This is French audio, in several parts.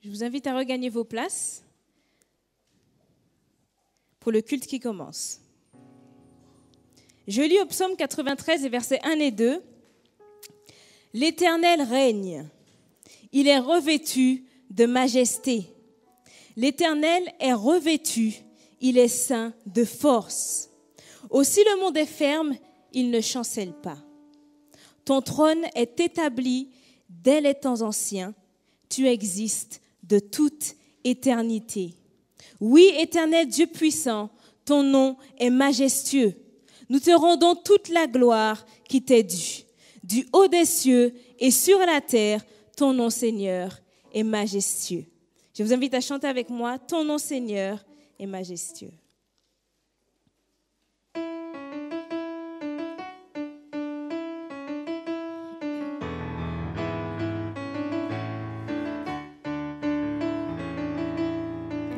Je vous invite à regagner vos places pour le culte qui commence. Je lis au psaume 93 et versets 1 et 2. « L'Éternel règne, il est revêtu de majesté. L'Éternel est revêtu, il est ceint de force. Aussi le monde est ferme, il ne chancelle pas. Ton trône est établi dès les temps anciens, tu existes de toute éternité. Oui, Éternel Dieu puissant, ton nom est majestueux. Nous te rendons toute la gloire qui t'est due. Du haut des cieux et sur la terre, ton nom, Seigneur, est majestueux. » Je vous invite à chanter avec moi, « Ton nom, Seigneur, est majestueux. »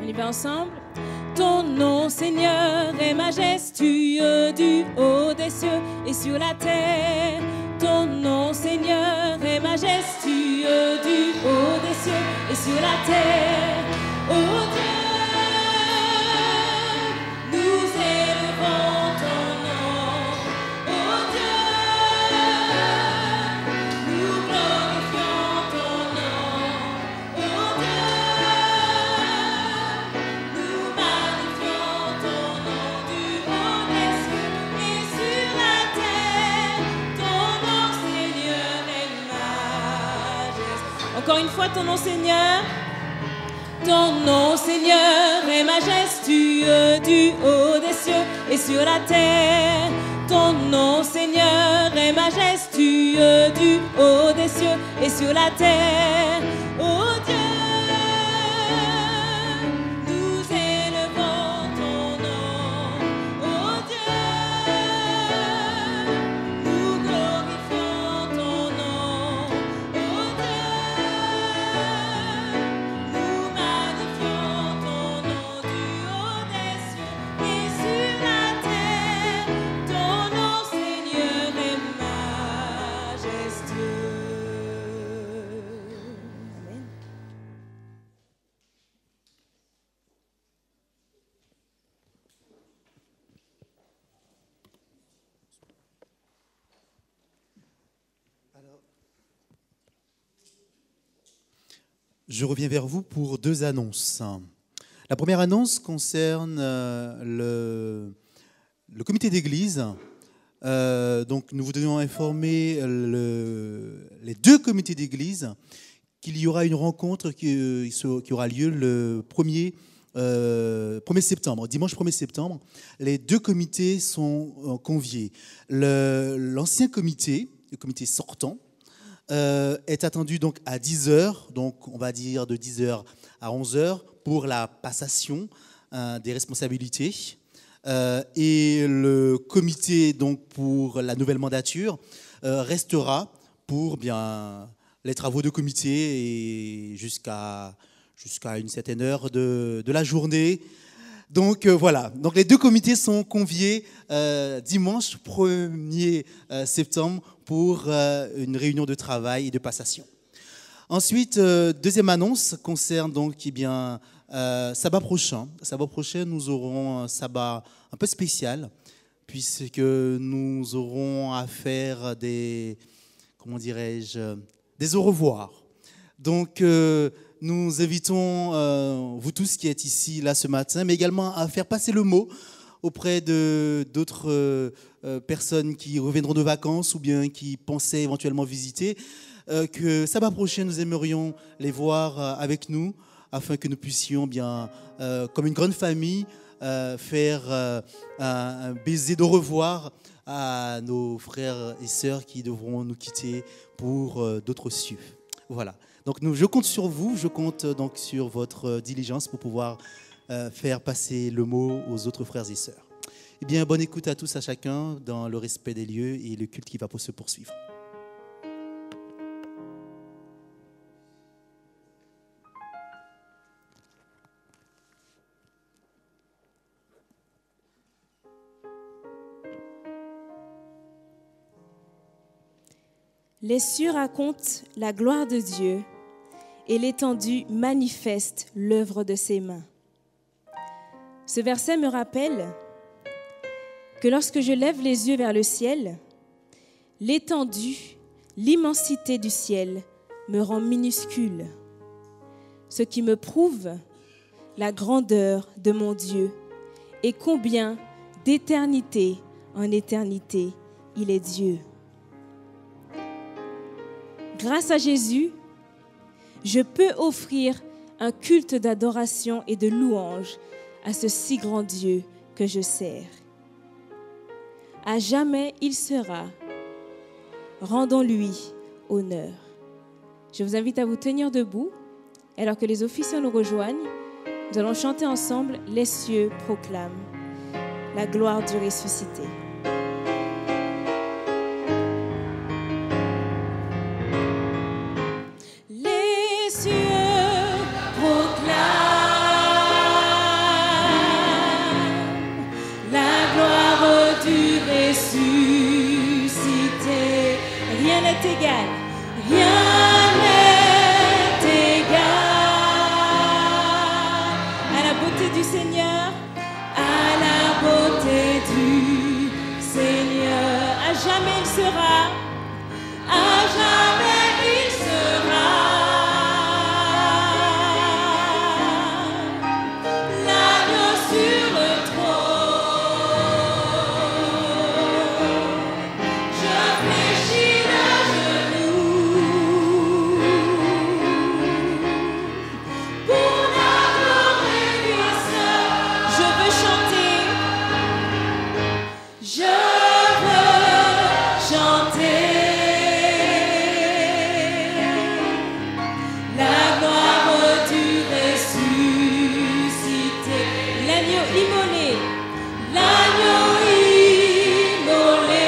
On y va ensemble. Ton nom, Seigneur, est majestueux du haut des cieux et sur la terre. Ton nom, Seigneur, est majestueux du haut des cieux et sur la terre. Oh Dieu, nous élevons ton nom. Oh Dieu, nous glorifions ton nom. Oh Dieu, nous magnifions ton nom du haut des cieux et sur la terre. Ton nom, Seigneur, est majestueux. Encore une fois, ton nom, Seigneur. Ton nom, Seigneur, est majestueux du haut des cieux et sur la terre. Ton nom, Seigneur, est majestueux du haut des cieux et sur la terre. Oh Dieu, nous élevons ton nom. Oh Dieu, nous glorifions ton nom. Oh Dieu, nous magnifions ton nom du haut des cieux et sur la terre. Ton nom, Seigneur, est majestueux. Amen. Je reviens vers vous pour deux annonces. La première annonce concerne le comité d'église. Donc nous vous devons informer les deux comités d'église qu'il y aura une rencontre qui aura lieu le 1er septembre, dimanche 1er septembre. Les deux comités sont conviés. L'ancien comité, le comité sortant, est attendu donc à 10h, donc on va dire de 10h à 11h pour la passation des responsabilités. Et le comité donc pour la nouvelle mandature restera pour bien les travaux de comité et jusqu'à une certaine heure de la journée. Donc voilà, donc les deux comités sont conviés dimanche 1er septembre pour une réunion de travail et de passation. Ensuite, deuxième annonce concerne donc sabbat prochain. Sabbat prochain, nous aurons un sabbat un peu spécial puisque nous aurons à faire des au revoir. Donc nous invitons vous tous qui êtes ici là ce matin, mais également à faire passer le mot auprès d'autres personnes qui reviendront de vacances ou bien qui pensaient éventuellement visiter, que sabbat prochain, nous aimerions les voir avec nous afin que nous puissions comme une grande famille, faire un baiser d'au revoir à nos frères et sœurs qui devront nous quitter pour d'autres cieux. Voilà. Donc je compte sur vous, je compte donc sur votre diligence pour pouvoir faire passer le mot aux autres frères et sœurs. Eh bien, bonne écoute à tous, à chacun, dans le respect des lieux et le culte qui va se poursuivre. Les cieux racontent la gloire de Dieu et l'étendue manifeste l'œuvre de ses mains. Ce verset me rappelle que lorsque je lève les yeux vers le ciel, l'étendue, l'immensité du ciel me rend minuscule, ce qui me prouve la grandeur de mon Dieu et combien d'éternité en éternité il est Dieu. Grâce à Jésus, je peux offrir un culte d'adoration et de louange à ce si grand Dieu que je sers. À jamais il sera. Rendons-lui honneur. Je vous invite à vous tenir debout. Alors que les officiants nous rejoignent, nous allons chanter ensemble « Les cieux proclament la gloire du ressuscité ». Les cieux proclament la gloire du ressuscité. Rien n'est égal, rien n'est égal à la beauté du Seigneur, à la beauté du Seigneur. À jamais il sera, à jamais il sera. L'agneau sur le trône, je fléchis le genou pour l'adorer lui seul. Je veux chanter, je veux chanter la gloire du ressuscité. L'agneau immolé, l'agneau immolé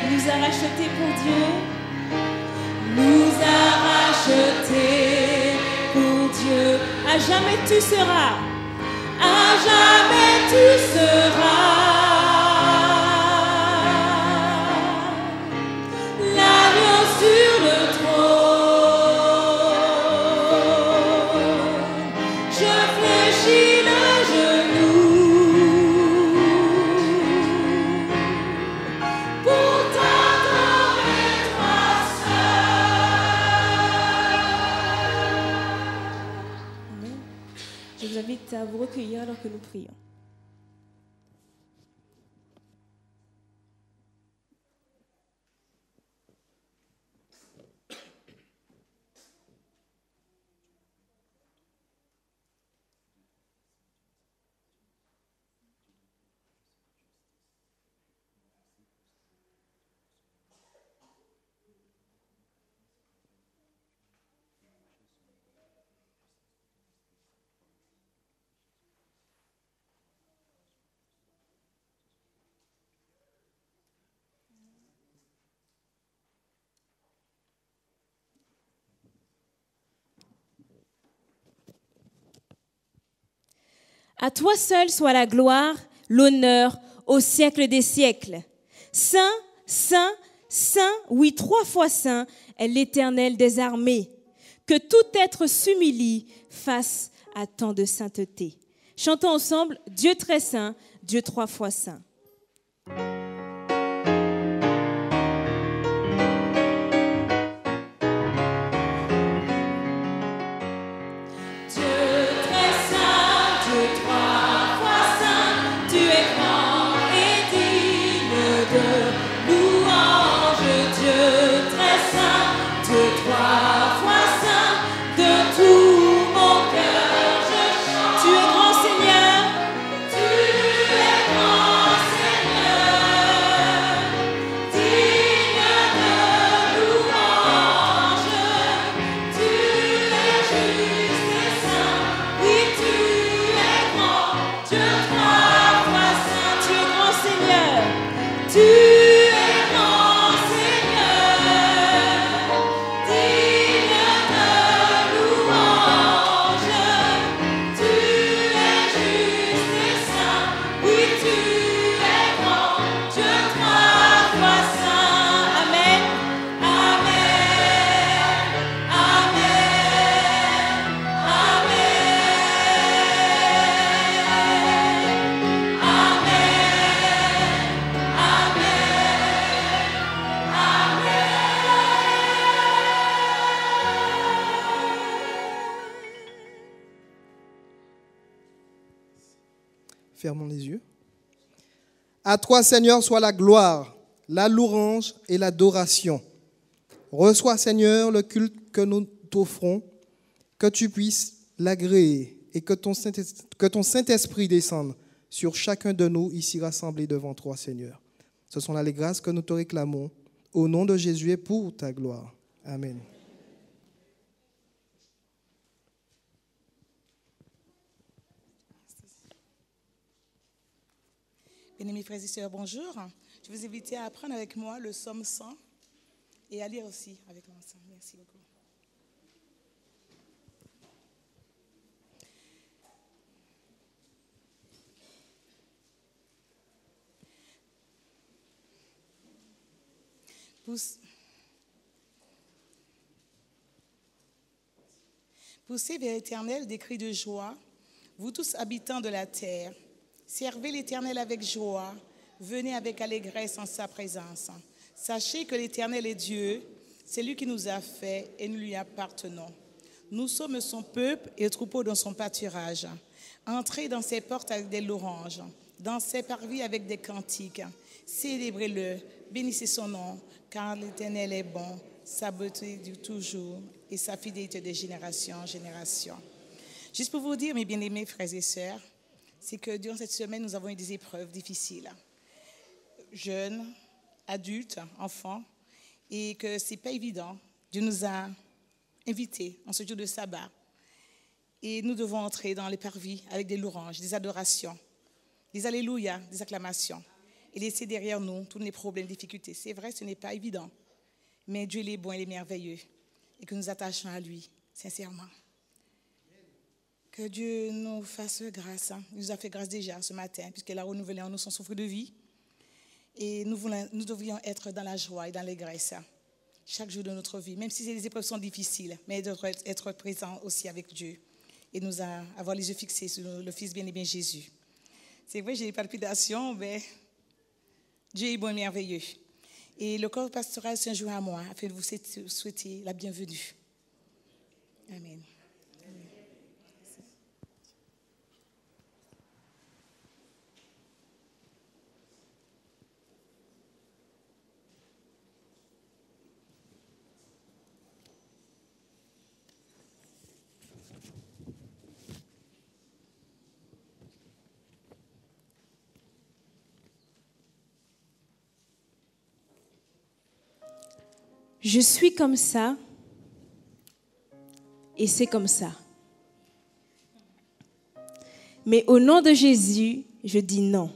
nous a rachetés pour Dieu, nous a rachetés pour Dieu. À jamais tu seras, à jamais tu seras. L'agneau sur le trône, je fléchis le genou pour t'adorer toi seul. Amen. Je vous invite à vous recueillir alors que nous prions. À toi seul soit la gloire, l'honneur au siècle des siècles. Saint, saint, saint, oui, 3 fois saint est l'Éternel des armées. Que tout être s'humilie face à tant de sainteté. Chantons ensemble Dieu très saint, Dieu 3 fois saint. Tu es grand Seigneur, Fermons les yeux. À toi, Seigneur, soit la gloire, la louange et l'adoration. Reçois, Seigneur, le culte que nous t'offrons, que tu puisses l'agréer et que ton Saint-Esprit descende sur chacun de nous ici rassemblés devant toi, Seigneur. Ce sont là les grâces que nous te réclamons au nom de Jésus et pour ta gloire. Amen. Bien-aimés frères et sœurs, bonjour. Je vous invite à apprendre avec moi le psaume 100 et à lire aussi avec moi ensemble. Merci beaucoup. Poussez vers l'Éternel des cris de joie, vous tous habitants de la terre. Servez l'Éternel avec joie, venez avec allégresse en sa présence. Sachez que l'Éternel est Dieu, c'est lui qui nous a fait et nous lui appartenons. Nous sommes son peuple et le troupeau dans son pâturage. Entrez dans ses portes avec des louanges, dans ses parvis avec des cantiques. Célébrez-le, bénissez son nom, car l'Éternel est bon, sa beauté dure toujours et sa fidélité de génération en génération. Juste pour vous dire, mes bien-aimés frères et sœurs, c'est que durant cette semaine, nous avons eu des épreuves difficiles. Jeunes, adultes, enfants, et que ce n'est pas évident. Dieu nous a invités en ce jour de sabbat. Et nous devons entrer dans les parvis avec des louanges, des adorations, des alléluia, des acclamations. Et laisser derrière nous tous les problèmes, les difficultés. C'est vrai, ce n'est pas évident. Mais Dieu il est bon, il est merveilleux. Et que nous attachons à lui, sincèrement. Que Dieu nous fasse grâce. Il nous a fait grâce déjà ce matin, puisqu'il a renouvelé en nous son souffle de vie. Et nous devrions être dans la joie et dans l'allégresse chaque jour de notre vie, même si les épreuves sont difficiles, mais être présent aussi avec Dieu et nous avoir les yeux fixés sur le Fils bien-aimé Jésus. C'est vrai, j'ai des palpitations, mais Dieu est bon et merveilleux. Et le corps pastoral s'en joint à moi afin de vous souhaiter la bienvenue. Amen. Je suis comme ça et c'est comme ça. Mais au nom de Jésus, je dis non.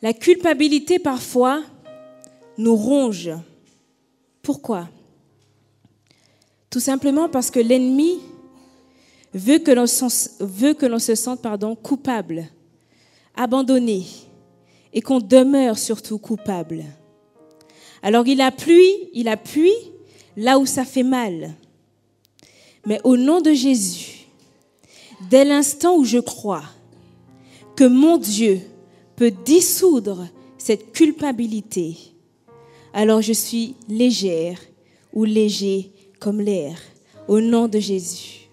La culpabilité parfois nous ronge. Pourquoi? Tout simplement parce que l'ennemi veut que l'on se sente coupable, abandonné et qu'on demeure surtout coupable. Alors il appuie là où ça fait mal. Mais au nom de Jésus, dès l'instant où je crois que mon Dieu peut dissoudre cette culpabilité, alors je suis légère ou léger comme l'air, au nom de Jésus.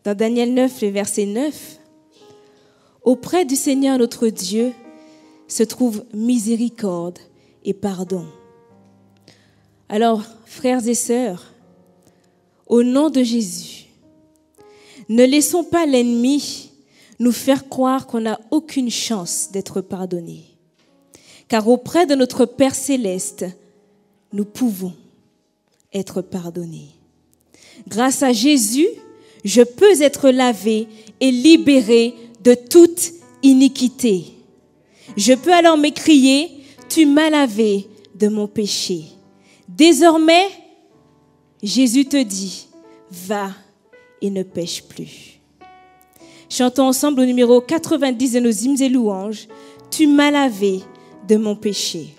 Dans Daniel 9, le verset 9, auprès du Seigneur notre Dieu, se trouve miséricorde et pardon. Alors, frères et sœurs, au nom de Jésus, ne laissons pas l'ennemi nous faire croire qu'on n'a aucune chance d'être pardonné. Car auprès de notre Père céleste, nous pouvons être pardonnés. Grâce à Jésus, je peux être lavé et libéré de toute iniquité. Je peux alors m'écrier, tu m'as lavé de mon péché. Désormais, Jésus te dit, va et ne pêche plus. Chantons ensemble au numéro 90 de nos hymnes et louanges, tu m'as lavé de mon péché.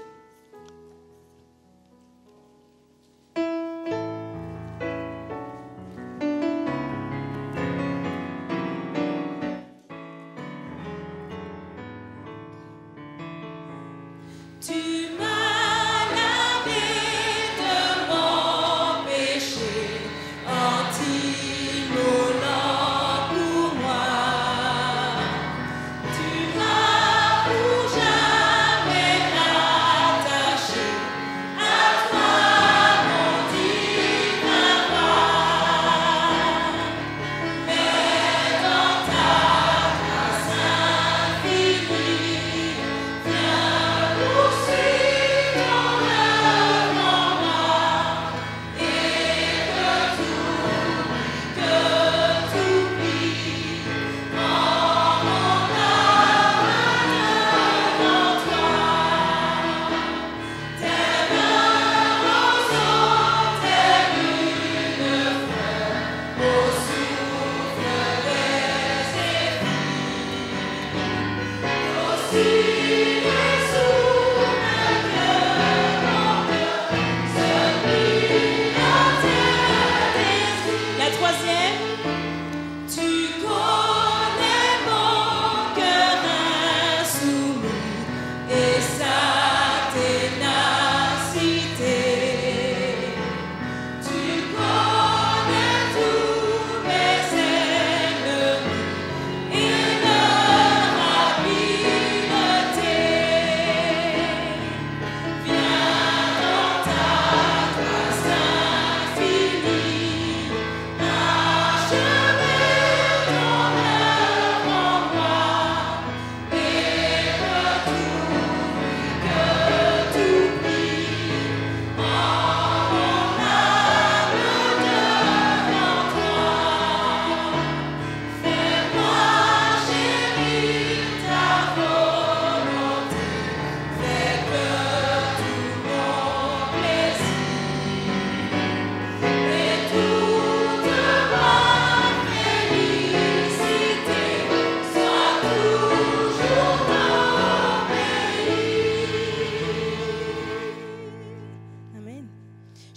Anti-Moulin.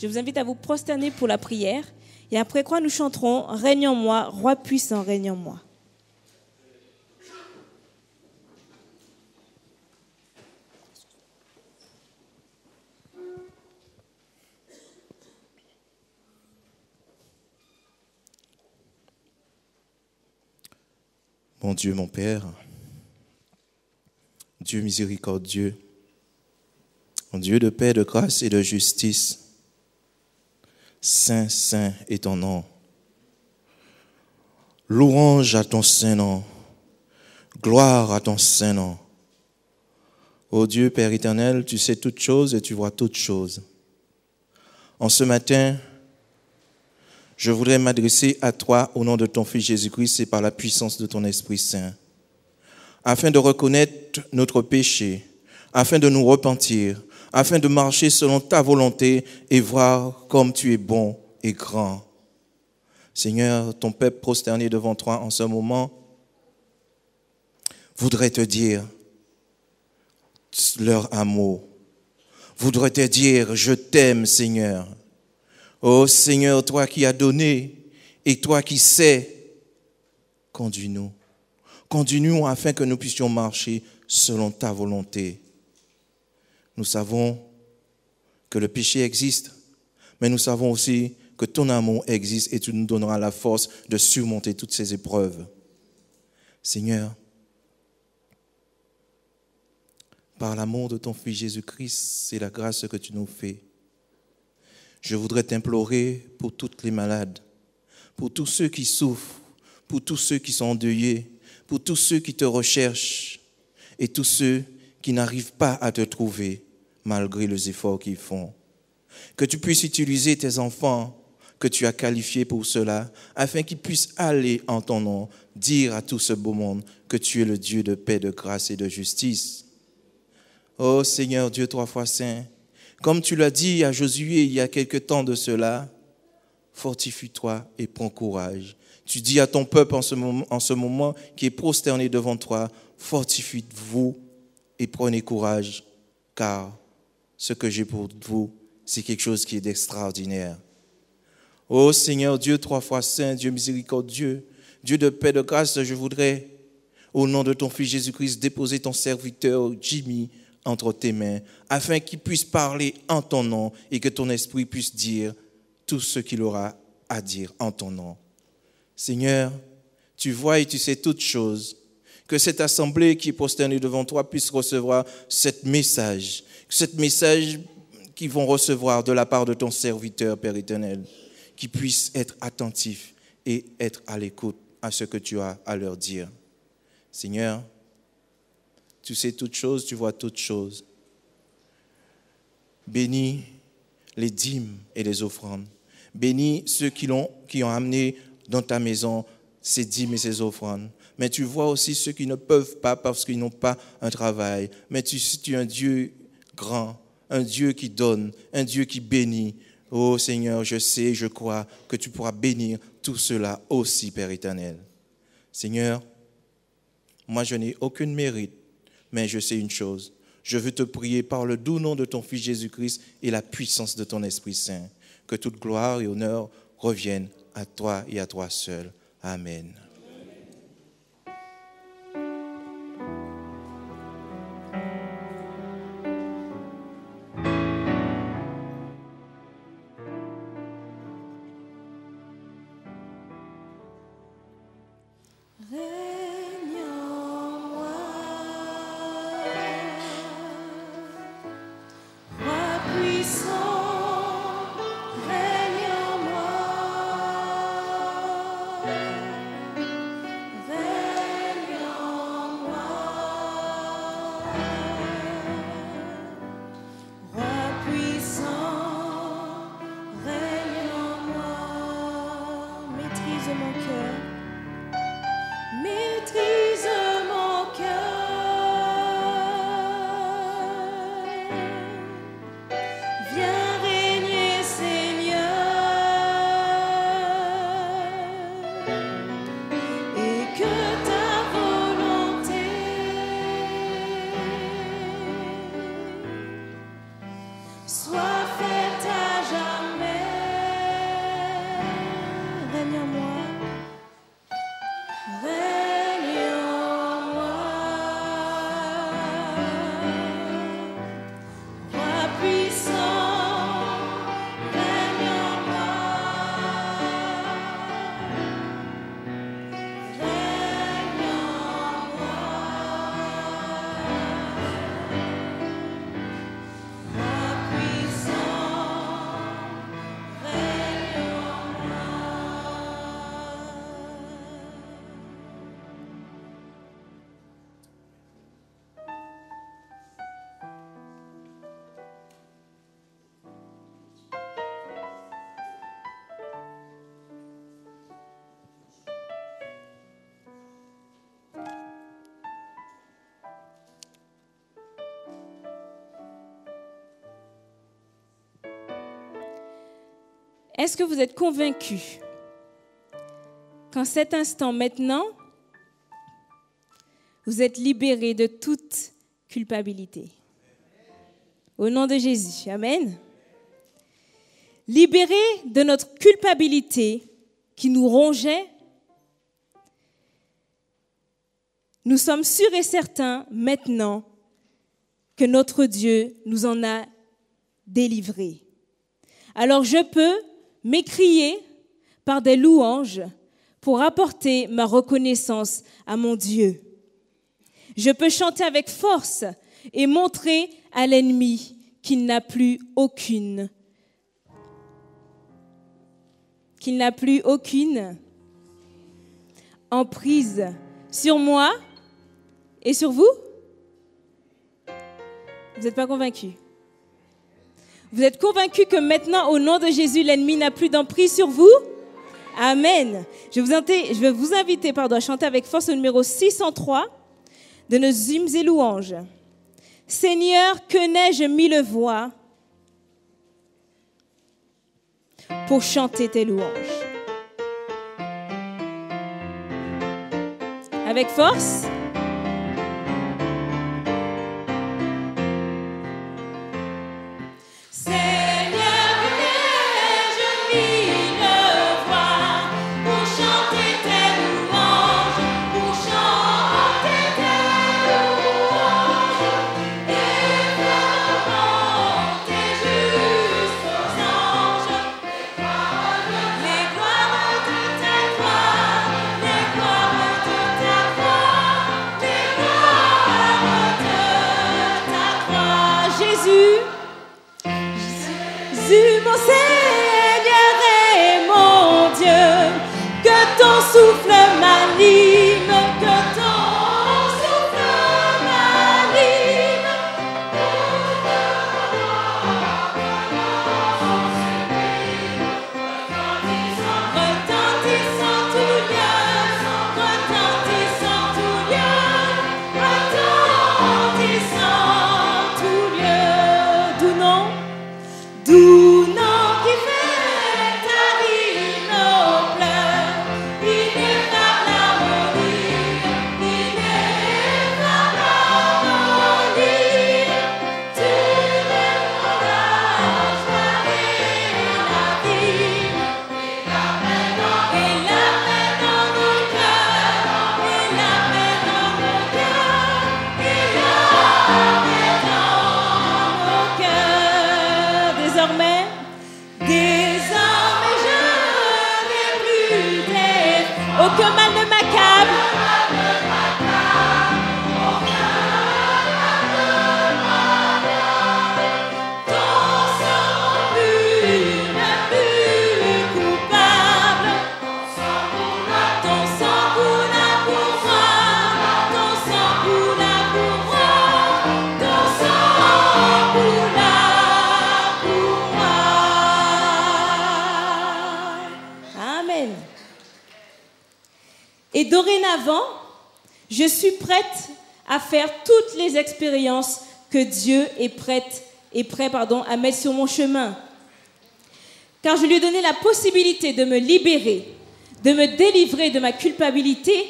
Je vous invite à vous prosterner pour la prière. Et après quoi, nous chanterons « Règne en moi, roi puissant, règne en moi ». Mon Dieu, mon Père, Dieu miséricordieux, mon Dieu de paix, de grâce et de justice, Saint, Saint est ton nom. Louange à ton saint nom, gloire à ton saint nom. Ô Dieu, Père éternel, tu sais toutes choses et tu vois toutes choses. En ce matin, je voudrais m'adresser à toi au nom de ton Fils Jésus-Christ et par la puissance de ton Esprit Saint, afin de reconnaître notre péché, afin de nous repentir, afin de marcher selon ta volonté et voir comme tu es bon et grand. Seigneur, ton peuple prosterné devant toi en ce moment voudrait te dire leur amour, voudrait te dire je t'aime, Seigneur. Ô Seigneur, toi qui as donné et toi qui sais, conduis-nous. Conduis-nous afin que nous puissions marcher selon ta volonté. Nous savons que le péché existe, mais nous savons aussi que ton amour existe et tu nous donneras la force de surmonter toutes ces épreuves. Seigneur, par l'amour de ton Fils Jésus-Christ, c'est la grâce que tu nous fais. Je voudrais t'implorer pour toutes les malades, pour tous ceux qui souffrent, pour tous ceux qui sont endeuillés, pour tous ceux qui te recherchent et tous ceux qui n'arrivent pas à te trouver malgré les efforts qu'ils font. Que tu puisses utiliser tes enfants que tu as qualifiés pour cela, afin qu'ils puissent aller en ton nom, dire à tout ce beau monde que tu es le Dieu de paix, de grâce et de justice. Ô Seigneur Dieu trois fois saint, comme tu l'as dit à Josué il y a quelque temps de cela, fortifie-toi et prends courage. Tu dis à ton peuple en ce moment qui est prosterné devant toi, fortifiez-vous et prenez courage, car ce que j'ai pour vous, c'est quelque chose qui est d'extraordinaire. Ô Seigneur Dieu, trois fois saint, Dieu miséricordieux, Dieu de paix, de grâce, je voudrais, au nom de ton Fils Jésus-Christ, déposer ton serviteur Jimmy entre tes mains, afin qu'il puisse parler en ton nom et que ton esprit puisse dire tout ce qu'il aura à dire en ton nom. Seigneur, tu vois et tu sais toutes choses, que cette assemblée qui est prosternée devant toi puisse recevoir ce message qu'ils vont recevoir de la part de ton serviteur, Père éternel, qu'ils puissent être attentifs et être à l'écoute à ce que tu as à leur dire. Seigneur, tu sais toutes choses, tu vois toutes choses. Bénis les dîmes et les offrandes. Bénis ceux qui ont amené dans ta maison ces dîmes et ces offrandes. Mais tu vois aussi ceux qui ne peuvent pas parce qu'ils n'ont pas un travail. Mais tu es un Dieu grand, un Dieu qui donne, un Dieu qui bénit. Oh Seigneur, je sais, je crois que tu pourras bénir tout cela aussi, Père éternel. Seigneur, moi je n'ai aucun mérite, mais je sais une chose. Je veux te prier par le doux nom de ton Fils Jésus-Christ et la puissance de ton Esprit Saint, que toute gloire et honneur reviennent à toi et à toi seul. Amen. Règne en moi, roi puissant, règne en moi. est-ce que vous êtes convaincus qu'en cet instant maintenant, vous êtes libérés de toute culpabilité? Au nom de Jésus, amen. Libérés de notre culpabilité qui nous rongeait, nous sommes sûrs et certains maintenant que notre Dieu nous en a délivrés. Alors je peux m'écrier par des louanges pour apporter ma reconnaissance à mon Dieu. Je peux chanter avec force et montrer à l'ennemi qu'il n'a plus aucune emprise sur moi et sur vous. Vous n'êtes pas convaincus? Vous êtes convaincus que maintenant, au nom de Jésus, l'ennemi n'a plus d'emprise sur vous? Amen. Je vais vous inviter à chanter avec force au numéro 603 de nos hymnes et louanges. Seigneur, que n'ai-je mille voix pour chanter tes louanges? Avec force. Souffle m'anime, que ton souffle m'anime. Retentissant tout lieu, retentissant tout lieu, retentissant tout lieu. Doux nom, Doux nom qui fait tarir nos pleurs. Ineffable harmonie, ineffable harmonie. Tu es mon âge, la vie, et la paix dans nos cœurs, et la paix dans nos cœurs, et la paix dans nos cœurs. désormais, Désormais je n'ai plus d'effroi. aucun mal ne m'accable. Ton sang pur n'est plus coupable. Ton sang coula pour moi. Ton sang coula pour moi. Ton sang coula pour moi. Amen. Et dorénavant, je suis prête à faire toutes les expériences que Dieu est prêt à mettre sur mon chemin. Car je lui ai donné la possibilité de me libérer, de me délivrer de ma culpabilité.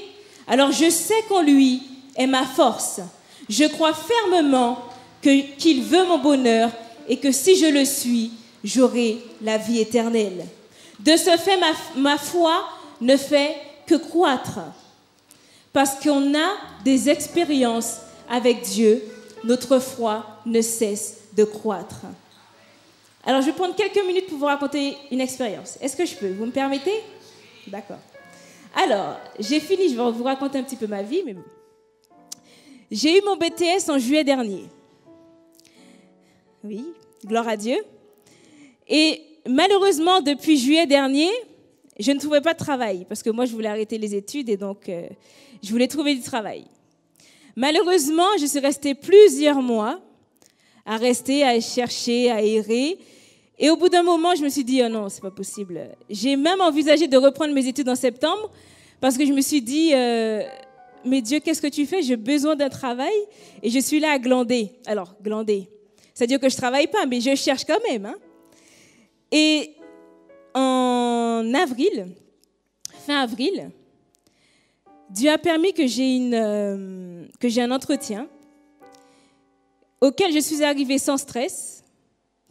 Alors je sais qu'en lui est ma force. Je crois fermement qu'il veut mon bonheur et que si je le suis, j'aurai la vie éternelle. De ce fait, ma foi ne fait que croître. Parce qu'on a des expériences avec Dieu, notre foi ne cesse de croître. Alors, je vais prendre quelques minutes pour vous raconter une expérience. Est-ce que je peux? Vous me permettez? D'accord. Alors, j'ai fini, je vais vous raconter un petit peu ma vie. Mais bon. J'ai eu mon BTS en juillet dernier. Oui, gloire à Dieu. Et malheureusement, depuis juillet dernier, je ne trouvais pas de travail parce que moi, je voulais arrêter les études et donc je voulais trouver du travail. Malheureusement, je suis restée plusieurs mois à chercher, à errer. Et au bout d'un moment, je me suis dit, oh non, c'est pas possible. J'ai même envisagé de reprendre mes études en septembre parce que je me suis dit, mais Dieu, qu'est-ce que tu fais? J'ai besoin d'un travail et je suis là à glander. Alors, glander, c'est-à-dire que je travaille pas, mais je cherche quand même. Hein. Et en avril, fin avril, Dieu a permis que j'ai un entretien auquel je suis arrivée sans stress,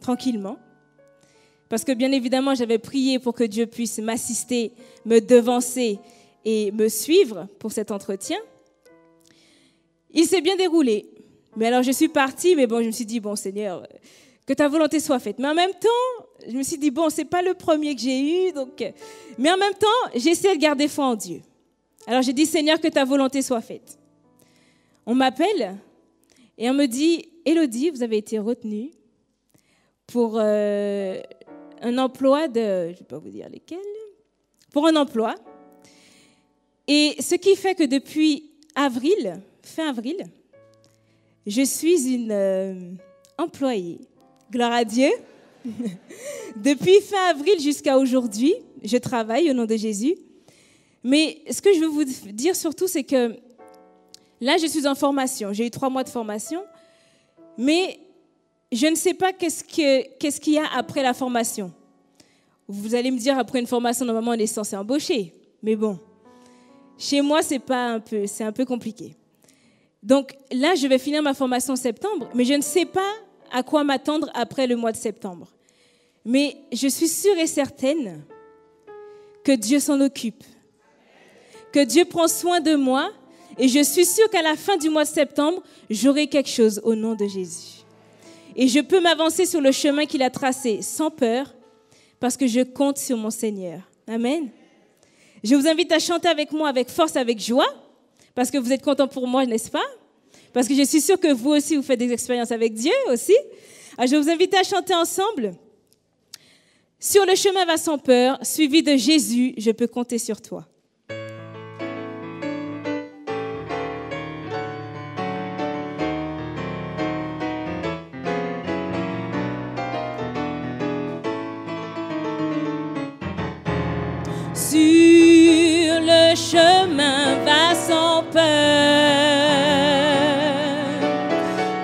tranquillement, parce que bien évidemment, j'avais prié pour que Dieu puisse m'assister, me devancer et me suivre pour cet entretien. Il s'est bien déroulé. Mais alors, je suis partie, mais bon, je me suis dit, bon, Seigneur, que ta volonté soit faite. Mais en même temps, je me suis dit, bon, c'est pas le premier que j'ai eu, donc... Mais en même temps, j'essaie de garder foi en Dieu. Alors, j'ai dit, Seigneur, que ta volonté soit faite. On m'appelle et on me dit, Élodie, vous avez été retenue pour un emploi de... Je ne vais pas vous dire lesquels. Pour un emploi. Et ce qui fait que depuis avril, fin avril, je suis une employée. Gloire à Dieu. Depuis fin avril jusqu'à aujourd'hui, je travaille au nom de Jésus. Mais ce que je veux vous dire surtout, c'est que là, je suis en formation. J'ai eu 3 mois de formation. Mais je ne sais pas qu'est-ce qu'il y a après la formation. Vous allez me dire, après une formation, normalement, on est censé embaucher. Mais bon, chez moi, c'est un peu compliqué. Donc là, je vais finir ma formation en septembre, mais je ne sais pas à quoi m'attendre après le mois de septembre. Mais je suis sûre et certaine que Dieu s'en occupe, que Dieu prend soin de moi, et je suis sûre qu'à la fin du mois de septembre, j'aurai quelque chose au nom de Jésus. Et je peux m'avancer sur le chemin qu'il a tracé sans peur, parce que je compte sur mon Seigneur. Amen. Je vous invite à chanter avec moi avec force, avec joie, parce que vous êtes contents pour moi, n'est-ce pas? Parce que je suis sûre que vous aussi, vous faites des expériences avec Dieu aussi. Alors, je vais vous inviter à chanter ensemble. Sur le chemin va sans peur, suivi de Jésus, je peux compter sur toi. Sur le chemin va sans peur,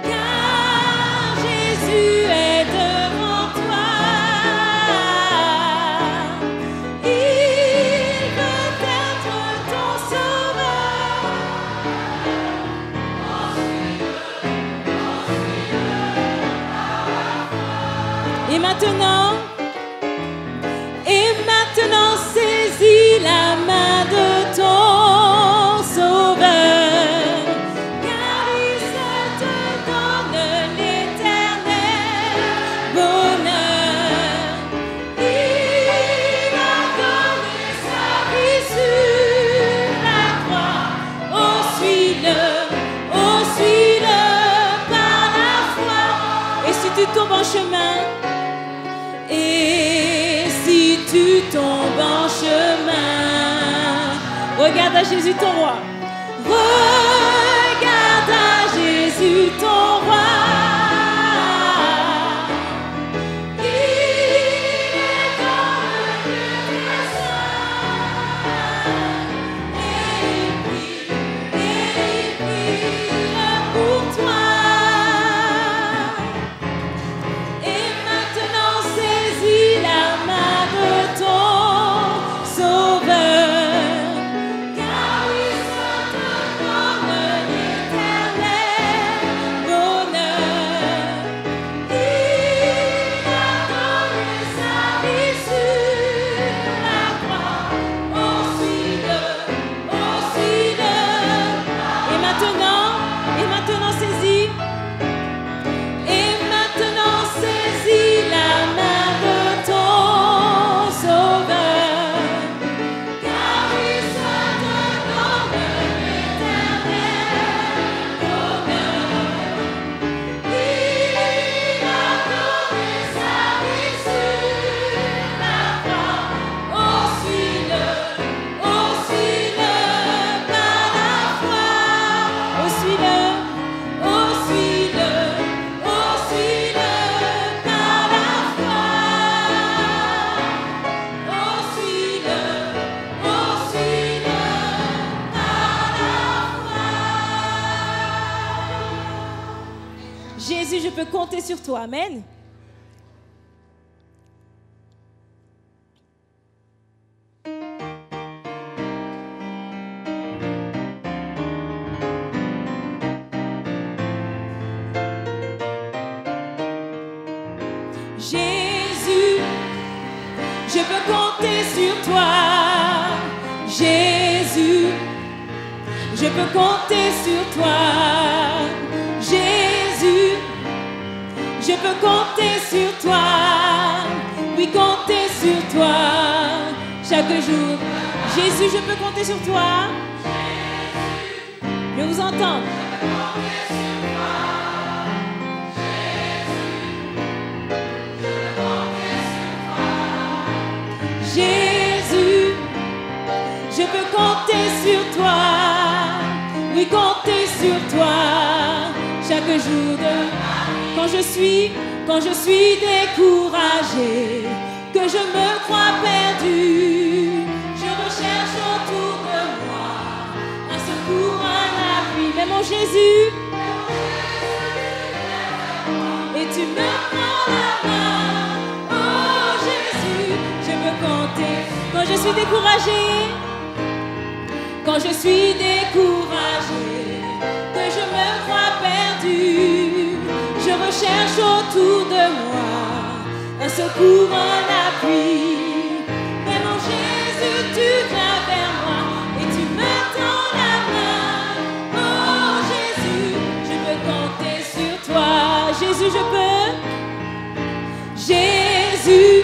car Jésus est devant toi. Il veut être ton sauveur. Et maintenant, saisis la main de ton Sauveur, car il te donne l'éternel bonheur. Il a donné sa vie sur la croix. Oh, suis-le par la foi. Et si tu tombes en chemin, tu tombes en chemin, regarde à Jésus ton roi. Regarde à Jésus ton roi. Il est dans le lieu des saints. Et il prie pour toi. Et maintenant saisis la main Jésus, je peux compter sur toi. Amen. peux compter sur toi, Jésus. Je peux compter sur toi, Jésus. Je peux compter sur toi, oui, compter sur toi chaque jour. Jésus, je peux compter sur toi. Je vous entends. Jésus, je peux compter sur toi, oui, compter sur toi chaque jour de... Quand je suis découragée, que je me crois perdue, je recherche autour de moi un secours, un appui. Mais mon Jésus, et tu me prends la main, oh Jésus, je peux compter. Quand je suis découragée, quand je suis découragée, que je me crois perdue, je recherche autour de moi un secours, un appui. Mais mon Jésus, tu viens vers moi et tu me tends la main. Oh Jésus, je peux compter sur toi. Jésus, je peux. Jésus,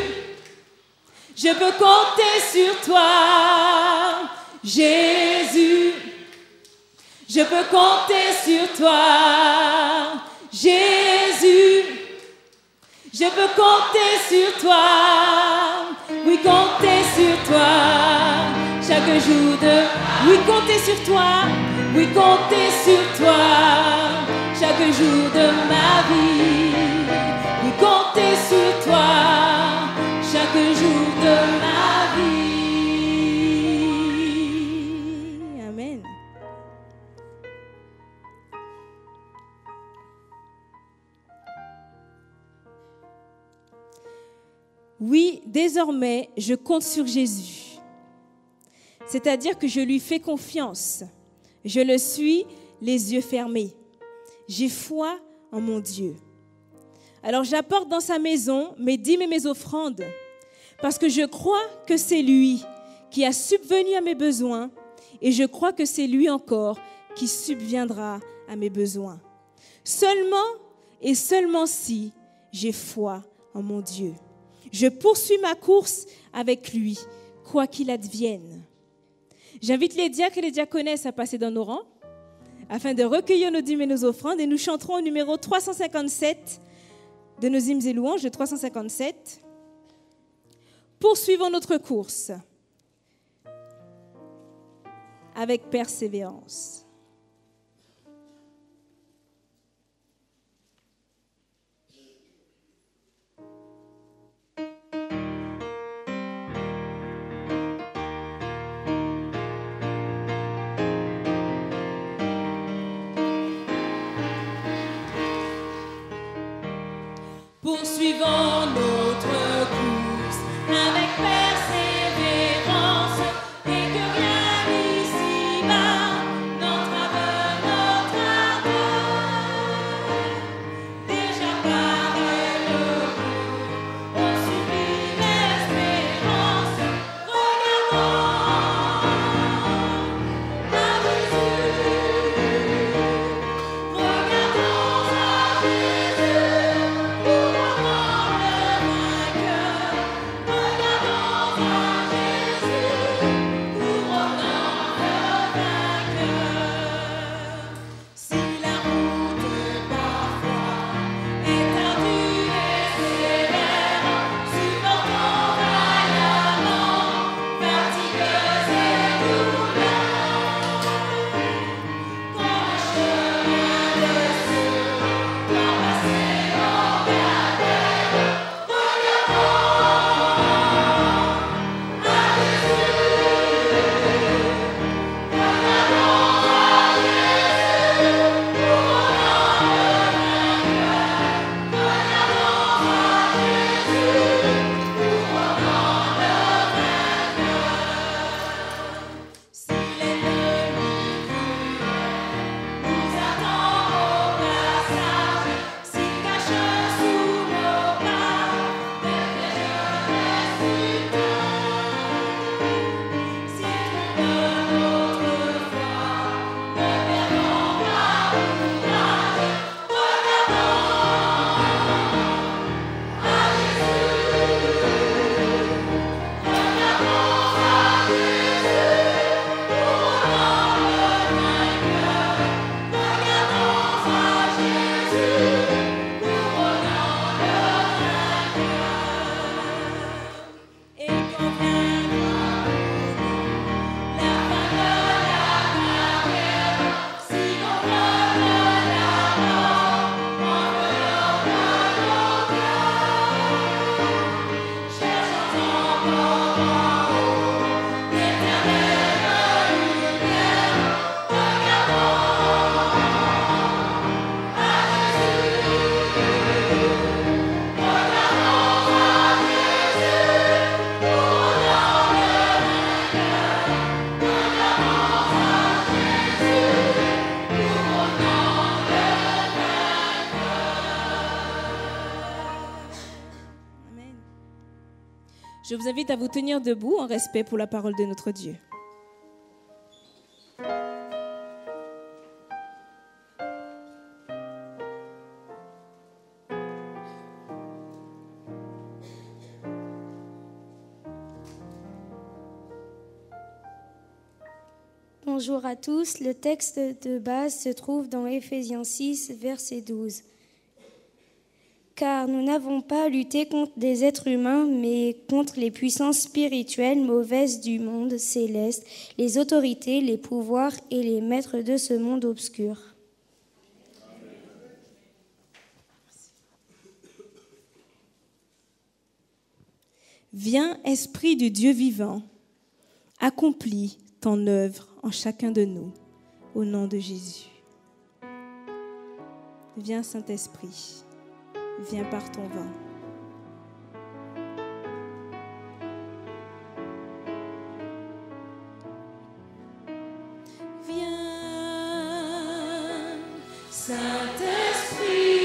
je peux compter sur toi. Jésus, je peux compter sur toi. Jésus, je peux compter sur toi. Oui, compter sur toi chaque jour de... Oui, compter sur toi. Oui, compter sur toi chaque jour de ma vie. Oui, compter sur toi chaque jour de ma vie. Amen. Oui, désormais, je compte sur Jésus. C'est-à-dire que je lui fais confiance. Je le suis les yeux fermés. J'ai foi en mon Dieu. Alors j'apporte dans sa maison mes dîmes et mes offrandes parce que je crois que c'est lui qui a subvenu à mes besoins et je crois que c'est lui encore qui subviendra à mes besoins. Seulement et seulement si j'ai foi en mon Dieu. Je poursuis ma course avec lui, quoi qu'il advienne. J'invite les diacres et les diaconesses à passer dans nos rangs afin de recueillir nos dîmes et nos offrandes et nous chanterons au numéro 357 de nos hymnes et louanges, le 357. Poursuivons notre course avec persévérance. Poursuivons notre course avec persévérance et que rien ici-bas n'entrave notre ardeur. Déjà paraît le bout, on subit l'espérance. Regardons à Jésus, regardons à Jésus. Je vous invite à vous tenir debout en respect pour la parole de notre Dieu. Bonjour à tous. Le texte de base se trouve dans Éphésiens 6, verset 12. Car nous n'avons pas à lutter contre des êtres humains, mais contre les puissances spirituelles mauvaises du monde céleste, les autorités, les pouvoirs et les maîtres de ce monde obscur. Viens, Esprit du Dieu vivant, accomplis ton œuvre en chacun de nous, au nom de Jésus. Viens, Saint-Esprit, viens par ton vent. Viens, Saint-Esprit.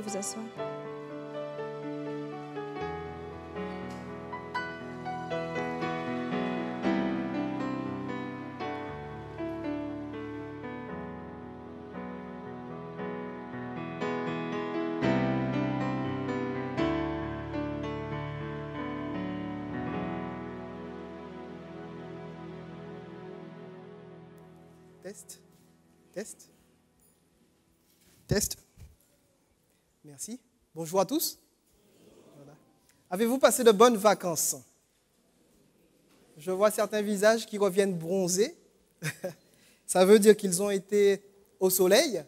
Vous asseoir. Test. Test. Test. Merci. Bonjour à tous. Voilà. Avez-vous passé de bonnes vacances? Je vois certains visages qui reviennent bronzés. Ça veut dire qu'ils ont été au soleil.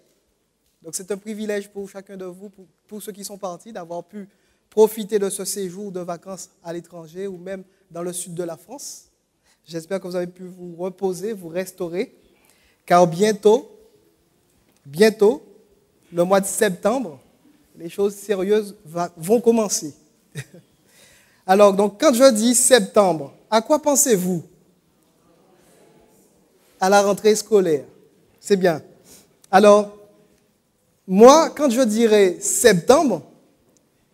Donc c'est un privilège pour chacun de vous, pour ceux qui sont partis, d'avoir pu profiter de ce séjour de vacances à l'étranger ou même dans le sud de la France. J'espère que vous avez pu vous reposer, vous restaurer, car bientôt, le mois de septembre, les choses sérieuses vont commencer. Alors, donc, quand je dis septembre, à quoi pensez-vous? À la rentrée scolaire. C'est bien. Alors, moi, quand je dirais septembre,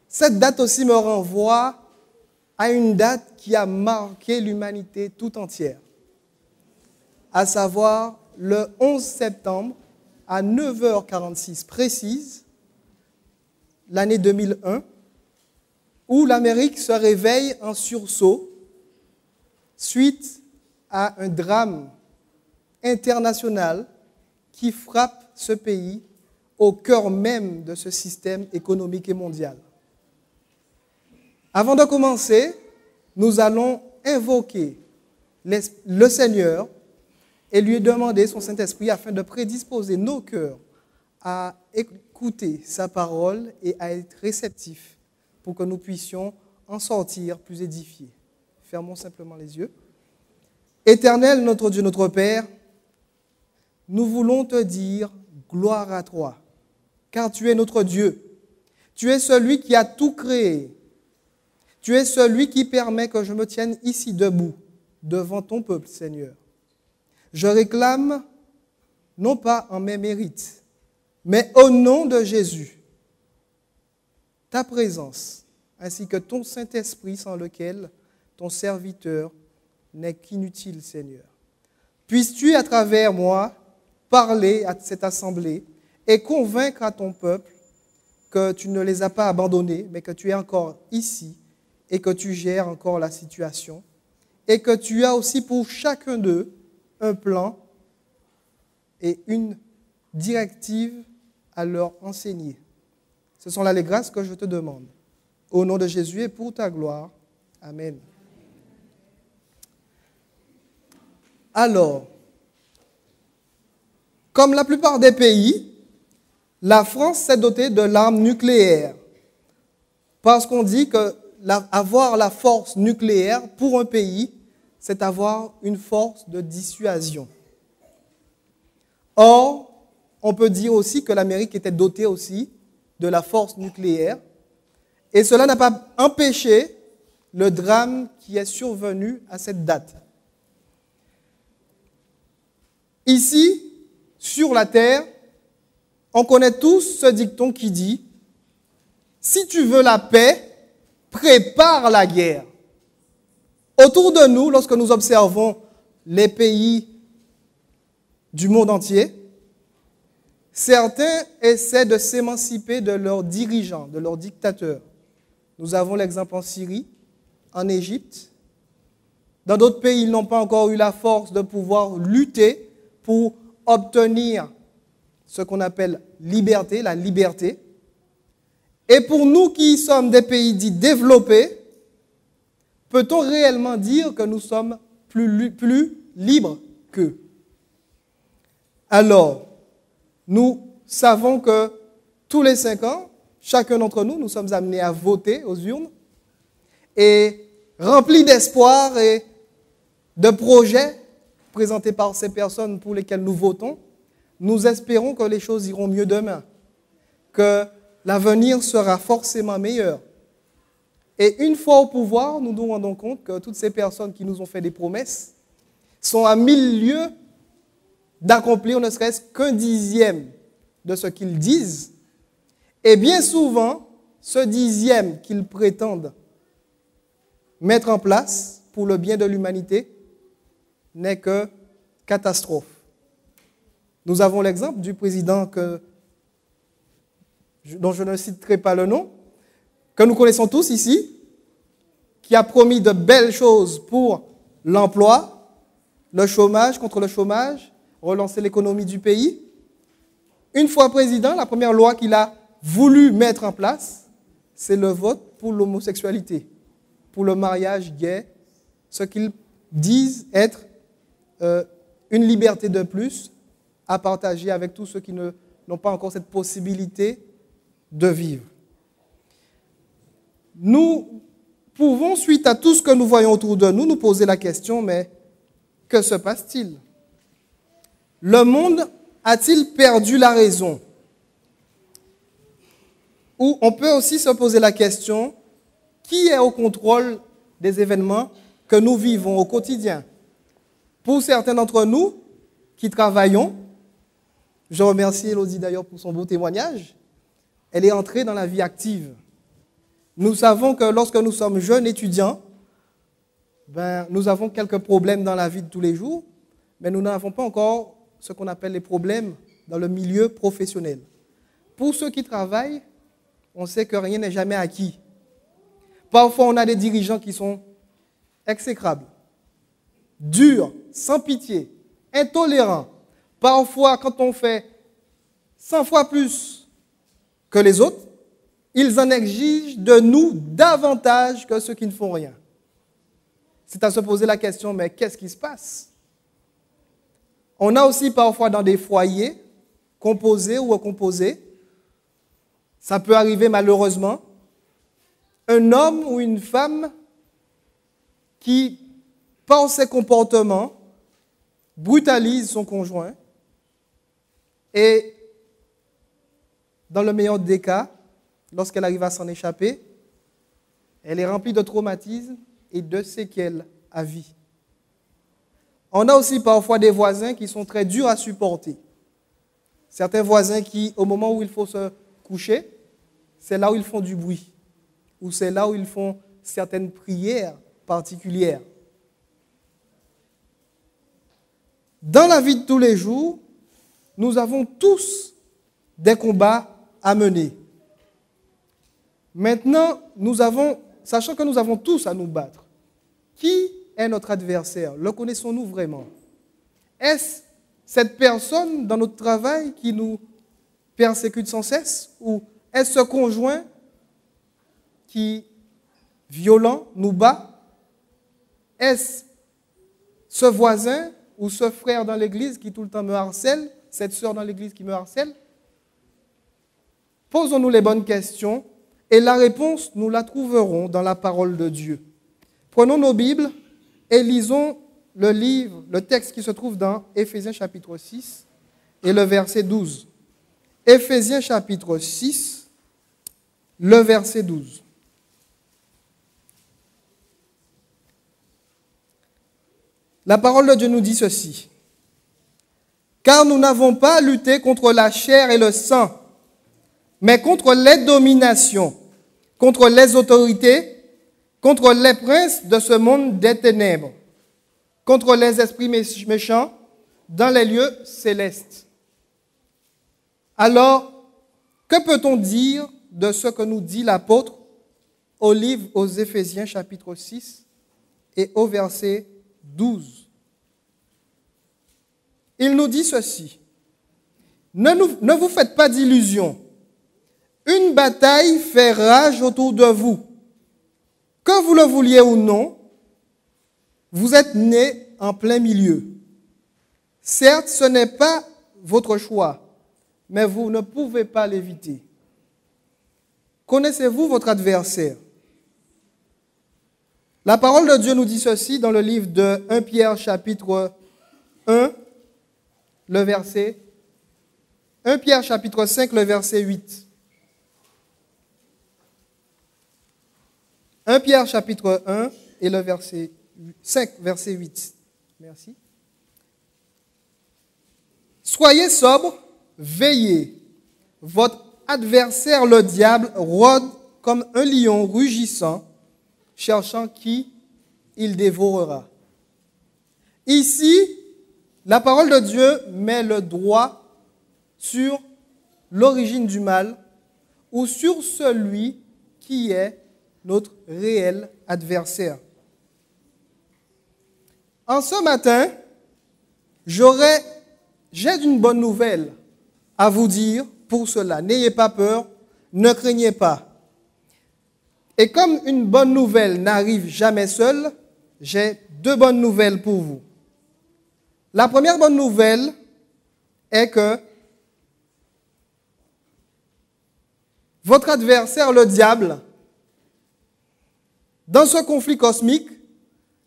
cette date aussi me renvoie à une date qui a marqué l'humanité tout entière, à savoir le 11 septembre à 9h46 précise, l'année 2001, où l'Amérique se réveille en sursaut suite à un drame international qui frappe ce pays au cœur même de ce système économique et mondial. Avant de commencer, nous allons invoquer le Seigneur et lui demander son Saint-Esprit afin de prédisposer nos cœurs à écouter sa parole et à être réceptifs pour que nous puissions en sortir plus édifiés. Fermons simplement les yeux. Éternel, notre Dieu, notre Père, nous voulons te dire gloire à toi, car tu es notre Dieu. Tu es celui qui a tout créé. Tu es celui qui permet que je me tienne ici debout, devant ton peuple, Seigneur. Je réclame, non pas en mes mérites, mais au nom de Jésus, ta présence, ainsi que ton Saint-Esprit sans lequel ton serviteur n'est qu'inutile, Seigneur. Puisses-tu, à travers moi, parler à cette assemblée et convaincre à ton peuple que tu ne les as pas abandonnés, mais que tu es encore ici et que tu gères encore la situation et que tu as aussi pour chacun d'eux un plan et une directive à leur enseigner. Ce sont là les grâces que je te demande. Au nom de Jésus et pour ta gloire. Amen. Alors, comme la plupart des pays, la France s'est dotée de l'arme nucléaire. Parce qu'on dit que avoir la force nucléaire pour un pays, c'est avoir une force de dissuasion. Or, on peut dire aussi que l'Amérique était dotée aussi de la force nucléaire. Et cela n'a pas empêché le drame qui est survenu à cette date. Ici, sur la terre, on connaît tous ce dicton qui dit « Si tu veux la paix, prépare la guerre ». Autour de nous, lorsque nous observons les pays du monde entier, certains essaient de s'émanciper de leurs dirigeants, de leurs dictateurs. Nous avons l'exemple en Syrie, en Égypte. Dans d'autres pays, ils n'ont pas encore eu la force de pouvoir lutter pour obtenir ce qu'on appelle liberté, la liberté. Et pour nous qui sommes des pays dits développés, peut-on réellement dire que nous sommes plus libres qu'eux? Alors, nous savons que tous les 5 ans, chacun d'entre nous, nous sommes amenés à voter aux urnes et remplis d'espoir et de projets présentés par ces personnes pour lesquelles nous votons, nous espérons que les choses iront mieux demain, que l'avenir sera forcément meilleur. Et une fois au pouvoir, nous nous rendons compte que toutes ces personnes qui nous ont fait des promesses sont à 1000 lieues d'accomplir ne serait-ce qu'un dixième de ce qu'ils disent. Et bien souvent, ce dixième qu'ils prétendent mettre en place pour le bien de l'humanité n'est que catastrophe. Nous avons l'exemple du président dont je ne citerai pas le nom, que nous connaissons tous ici, qui a promis de belles choses pour l'emploi, le chômage, contre le chômage, relancer l'économie du pays. Une fois président, la première loi qu'il a voulu mettre en place, c'est le vote pour l'homosexualité, pour le mariage gay, ce qu'ils disent être une liberté de plus à partager avec tous ceux qui n'ont pas encore cette possibilité de vivre. Nous pouvons, suite à tout ce que nous voyons autour de nous, nous poser la question, mais que se passe-t-il? Le monde a-t-il perdu la raison? Ou on peut aussi se poser la question, qui est au contrôle des événements que nous vivons au quotidien? Pour certains d'entre nous qui travaillons, je remercie Élodie d'ailleurs pour son beau témoignage, elle est entrée dans la vie active. Nous savons que lorsque nous sommes jeunes étudiants, nous avons quelques problèmes dans la vie de tous les jours, mais nous n'avons pas encore ce qu'on appelle les problèmes dans le milieu professionnel. Pour ceux qui travaillent, on sait que rien n'est jamais acquis. Parfois, on a des dirigeants qui sont exécrables, durs, sans pitié, intolérants. Parfois, quand on fait 100 fois plus que les autres, ils en exigent de nous davantage que ceux qui ne font rien. C'est à se poser la question, mais qu'est-ce qui se passe? On a aussi parfois dans des foyers, composés ou recomposés, ça peut arriver malheureusement, un homme ou une femme qui, par ses comportements, brutalise son conjoint et, dans le meilleur des cas, lorsqu'elle arrive à s'en échapper, elle est remplie de traumatismes et de séquelles à vie. On a aussi parfois des voisins qui sont très durs à supporter. Certains voisins qui, au moment où il faut se coucher, c'est là où ils font du bruit, ou c'est là où ils font certaines prières particulières. Dans la vie de tous les jours, nous avons tous des combats à mener. Maintenant, nous avons sachant que nous avons tous à nous battre. Qui est notre adversaire? Le connaissons-nous vraiment? Est-ce cette personne dans notre travail qui nous persécute sans cesse? Ou est-ce ce conjoint qui, violent, nous bat? Est-ce ce voisin ou ce frère dans l'église qui tout le temps me harcèle? Cette sœur dans l'église qui me harcèle? Posons-nous les bonnes questions et la réponse, nous la trouverons dans la parole de Dieu. Prenons nos Bibles et lisons le texte qui se trouve dans Éphésiens chapitre 6 et le verset 12. Éphésiens chapitre 6, le verset 12. La parole de Dieu nous dit ceci. Car nous n'avons pas à lutter contre la chair et le sang, mais contre les dominations, contre les autorités, contre les princes de ce monde des ténèbres, contre les esprits méchants dans les lieux célestes. Alors, que peut-on dire de ce que nous dit l'apôtre au livre aux Éphésiens chapitre 6 et au verset 12? Il nous dit ceci. Ne vous faites pas d'illusions. Une bataille fait rage autour de vous. Que vous le vouliez ou non, vous êtes nés en plein milieu. Certes, ce n'est pas votre choix, mais vous ne pouvez pas l'éviter. Connaissez-vous votre adversaire? La parole de Dieu nous dit ceci dans le livre de 1 Pierre chapitre 1, le verset 1 Pierre chapitre 5, le verset 8. 1 Pierre chapitre 1 et le verset 5, verset 8. Merci. Soyez sobres, veillez. Votre adversaire, le diable, rôde comme un lion rugissant, cherchant qui il dévorera. Ici, la parole de Dieu met le doigt sur l'origine du mal ou sur celui qui est notre réel adversaire. En ce matin, j'ai une bonne nouvelle à vous dire pour cela. N'ayez pas peur, ne craignez pas. Et comme une bonne nouvelle n'arrive jamais seule, j'ai deux bonnes nouvelles pour vous. La première bonne nouvelle est que votre adversaire, le diable, dans ce conflit cosmique,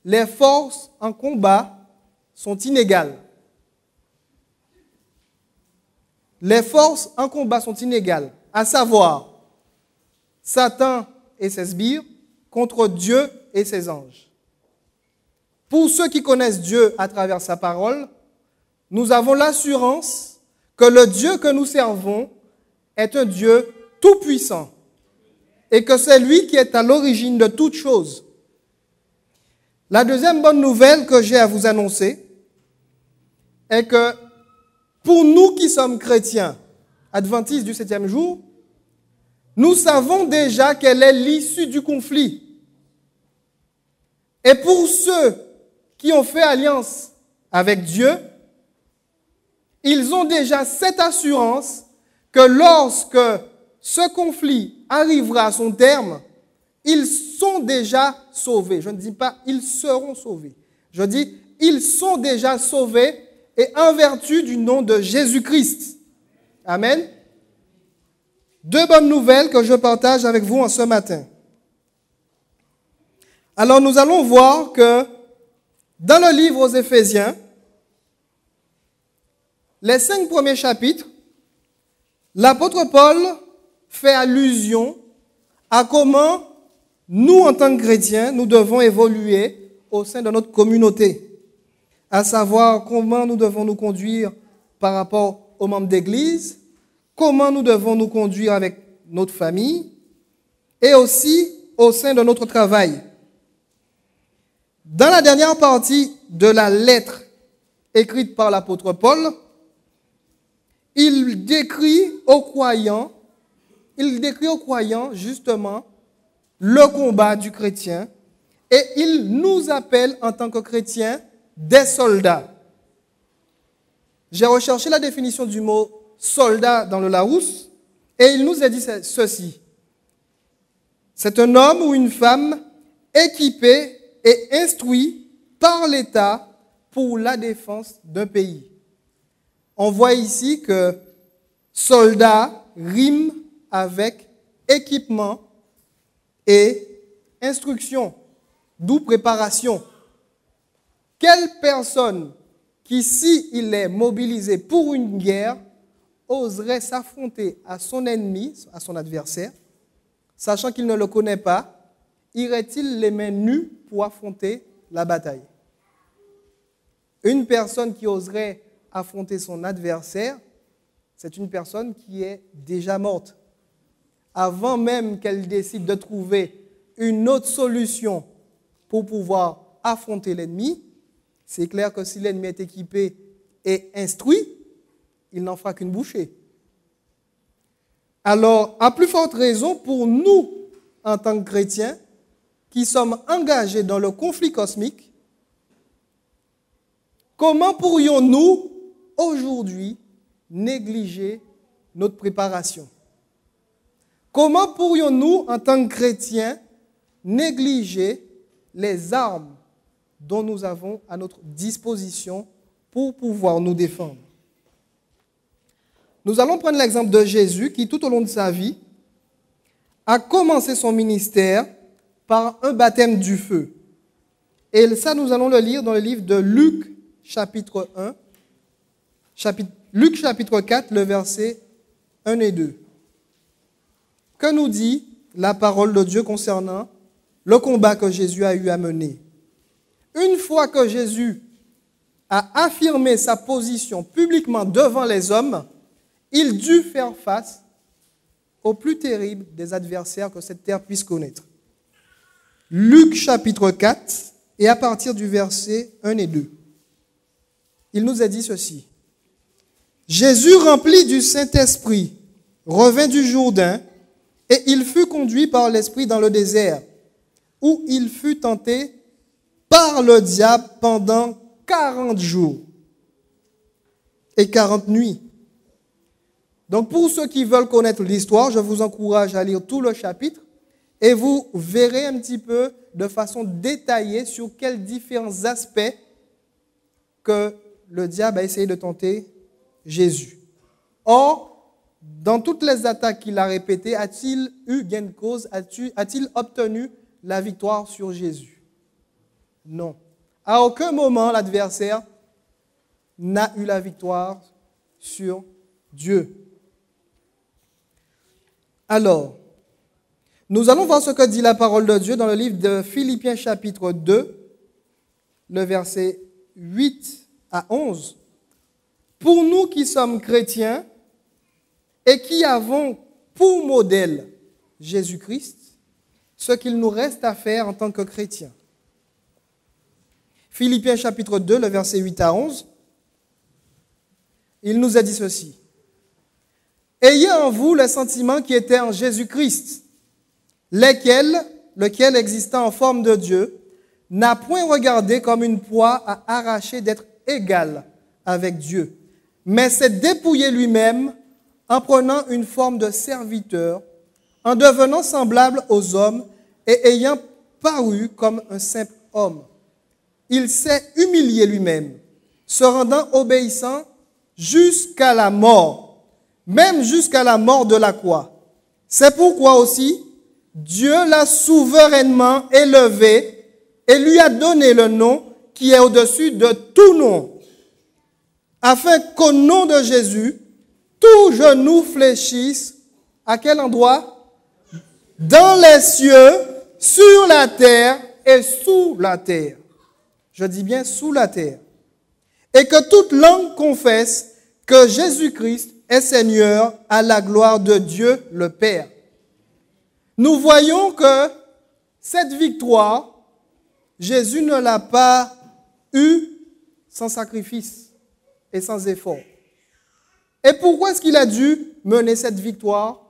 les forces en combat sont inégales. Les forces en combat sont inégales, à savoir Satan et ses sbires contre Dieu et ses anges. Pour ceux qui connaissent Dieu à travers sa parole, nous avons l'assurance que le Dieu que nous servons est un Dieu tout-puissant et que c'est lui qui est à l'origine de toutes choses. La deuxième bonne nouvelle que j'ai à vous annoncer est que pour nous qui sommes chrétiens, adventistes du 7e jour, nous savons déjà quelle est l'issue du conflit. Et pour ceux qui ont fait alliance avec Dieu, ils ont déjà cette assurance que lorsque ce conflit arrivera à son terme, ils sont déjà sauvés. Je ne dis pas ils seront sauvés. Je dis ils sont déjà sauvés et en vertu du nom de Jésus-Christ. Amen. Deux bonnes nouvelles que je partage avec vous en ce matin. Alors nous allons voir que dans le livre aux Éphésiens, les 5 premiers chapitres, l'apôtre Paul fait allusion à comment nous, en tant que chrétiens, nous devons évoluer au sein de notre communauté, à savoir comment nous devons nous conduire par rapport aux membres d'église, comment nous devons nous conduire avec notre famille et aussi au sein de notre travail. Dans la dernière partie de la lettre écrite par l'apôtre Paul, il décrit aux croyants justement le combat du chrétien et il nous appelle en tant que chrétiens des soldats. J'ai recherché la définition du mot soldat dans le Larousse et il nous a dit ceci. C'est un homme ou une femme équipé et instruit par l'État pour la défense d'un pays. On voit ici que soldat rime avec équipement et instruction, d'où préparation. Quelle personne qui, s'il est mobilisé pour une guerre, oserait s'affronter à son ennemi, à son adversaire, sachant qu'il ne le connaît pas, irait-il les mains nues pour affronter la bataille? Une personne qui oserait affronter son adversaire, c'est une personne qui est déjà morte. Avant même qu'elle décide de trouver une autre solution pour pouvoir affronter l'ennemi, c'est clair que si l'ennemi est équipé et instruit, il n'en fera qu'une bouchée. Alors, à plus forte raison, pour nous, en tant que chrétiens, qui sommes engagés dans le conflit cosmique, comment pourrions-nous, aujourd'hui, négliger notre préparation? Comment pourrions-nous, en tant que chrétiens, négliger les armes dont nous avons à notre disposition pour pouvoir nous défendre? Nous allons prendre l'exemple de Jésus qui, tout au long de sa vie, a commencé son ministère par un baptême du feu. Et ça, nous allons le lire dans le livre de Luc, chapitre 1, Luc, chapitre 4, le verset 1 et 2. Que nous dit la parole de Dieu concernant le combat que Jésus a eu à mener? Une fois que Jésus a affirmé sa position publiquement devant les hommes, il dut faire face au plus terrible des adversaires que cette terre puisse connaître. Luc chapitre 4, et à partir du verset 1 et 2. Il nous a dit ceci. Jésus, rempli du Saint-Esprit, revint du Jourdain, et il fut conduit par l'Esprit dans le désert, où il fut tenté par le diable pendant 40 jours et 40 nuits. Donc pour ceux qui veulent connaître l'histoire, je vous encourage à lire tout le chapitre et vous verrez un petit peu de façon détaillée sur quels différents aspects que le diable a essayé de tenter Jésus. Or, dans toutes les attaques qu'il a répétées, a-t-il eu gain de cause? A-t-il obtenu la victoire sur Jésus? Non. À aucun moment, l'adversaire n'a eu la victoire sur Dieu. Alors, nous allons voir ce que dit la parole de Dieu dans le livre de Philippiens chapitre 2, le verset 8 à 11. Pour nous qui sommes chrétiens et qui avons pour modèle Jésus-Christ, ce qu'il nous reste à faire en tant que chrétiens. Philippiens chapitre 2, le verset 8 à 11, il nous a dit ceci. Ayez en vous les sentiments qui étaient en Jésus-Christ, lequel existant en forme de Dieu, n'a point regardé comme une proie à arracher d'être égal avec Dieu, mais s'est dépouillé lui-même en prenant une forme de serviteur, en devenant semblable aux hommes et ayant paru comme un simple homme. Il s'est humilié lui-même, se rendant obéissant jusqu'à la mort, même jusqu'à la mort de la croix. C'est pourquoi aussi Dieu l'a souverainement élevé et lui a donné le nom qui est au-dessus de tout nom, afin qu'au nom de Jésus, tout genou fléchisse à quel endroit? Dans les cieux, sur la terre et sous la terre. Je dis bien sous la terre. Et que toute langue confesse que Jésus-Christ est Seigneur à la gloire de Dieu le Père. Nous voyons que cette victoire, Jésus ne l'a pas eue sans sacrifice et sans effort. Et pourquoi est-ce qu'il a dû mener cette victoire?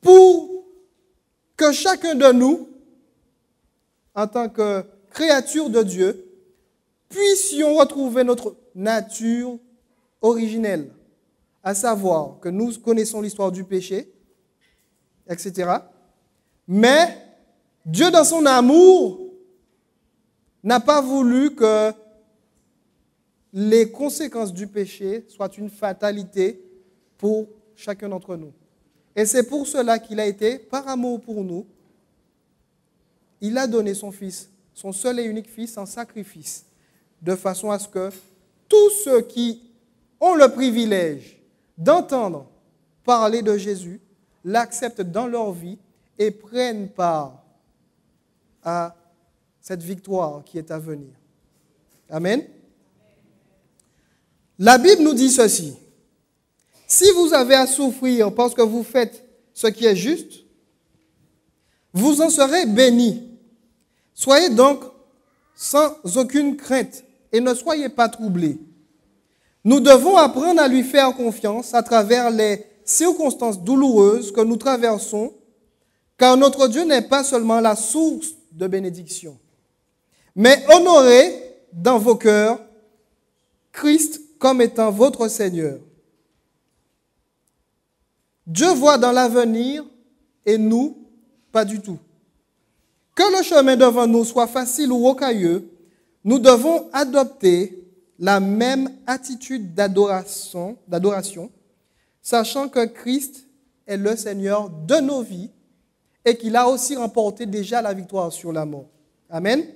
Pour que chacun de nous, en tant que créature de Dieu, puissions retrouver notre nature originelle, à savoir que nous connaissons l'histoire du péché, etc. Mais Dieu, dans son amour, n'a pas voulu que les conséquences du péché soient une fatalité pour chacun d'entre nous. Et c'est pour cela qu'il a été, par amour pour nous, il a donné son Fils, son seul et unique Fils, en sacrifice, de façon à ce que tous ceux qui ont le privilège d'entendre parler de Jésus l'acceptent dans leur vie et prennent part à cette victoire qui est à venir. Amen. La Bible nous dit ceci. Si vous avez à souffrir parce que vous faites ce qui est juste, vous en serez bénis. Soyez donc sans aucune crainte et ne soyez pas troublés. Nous devons apprendre à lui faire confiance à travers les circonstances douloureuses que nous traversons, car notre Dieu n'est pas seulement la source de bénédiction, mais honorez dans vos cœurs Christ comme étant votre Seigneur. Dieu voit dans l'avenir et nous, pas du tout. Que le chemin devant nous soit facile ou rocailleux, nous devons adopter la même attitude d'adoration, sachant que Christ est le Seigneur de nos vies et qu'il a aussi remporté déjà la victoire sur la mort. Amen.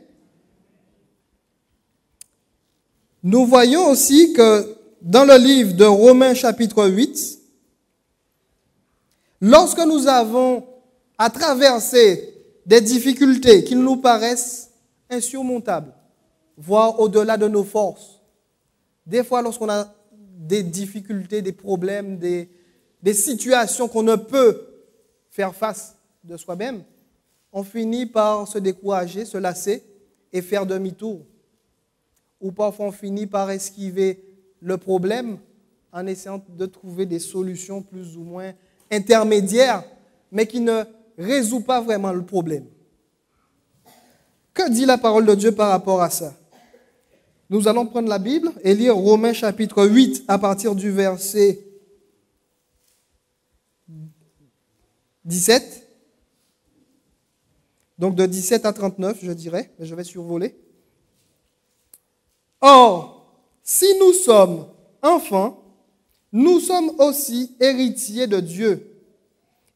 Nous voyons aussi que dans le livre de Romains chapitre 8, lorsque nous avons à traverser des difficultés qui nous paraissent insurmontables, voire au-delà de nos forces, des fois lorsqu'on a des difficultés, des problèmes, des situations qu'on ne peut faire face de soi-même, on finit par se décourager, se lasser et faire demi-tour. Ou parfois on finit par esquiver le problème en essayant de trouver des solutions plus ou moins intermédiaires, mais qui ne résout pas vraiment le problème. Que dit la parole de Dieu par rapport à ça? Nous allons prendre la Bible et lire Romains chapitre 8 à partir du verset 17. Donc de 17 à 39, je dirais, mais je vais survoler. Or, si nous sommes enfants, nous sommes aussi héritiers de Dieu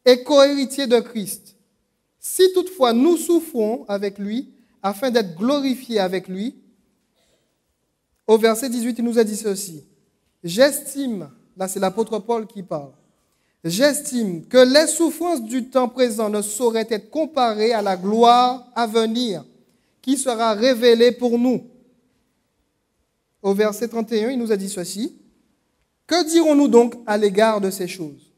et co-héritiers de Christ. Si toutefois nous souffrons avec lui, afin d'être glorifiés avec lui, au verset 18, il nous a dit ceci. J'estime, là c'est l'apôtre Paul qui parle, j'estime que les souffrances du temps présent ne sauraient être comparées à la gloire à venir qui sera révélée pour nous. Au verset 31, il nous a dit ceci. Que dirons-nous donc à l'égard de ces choses?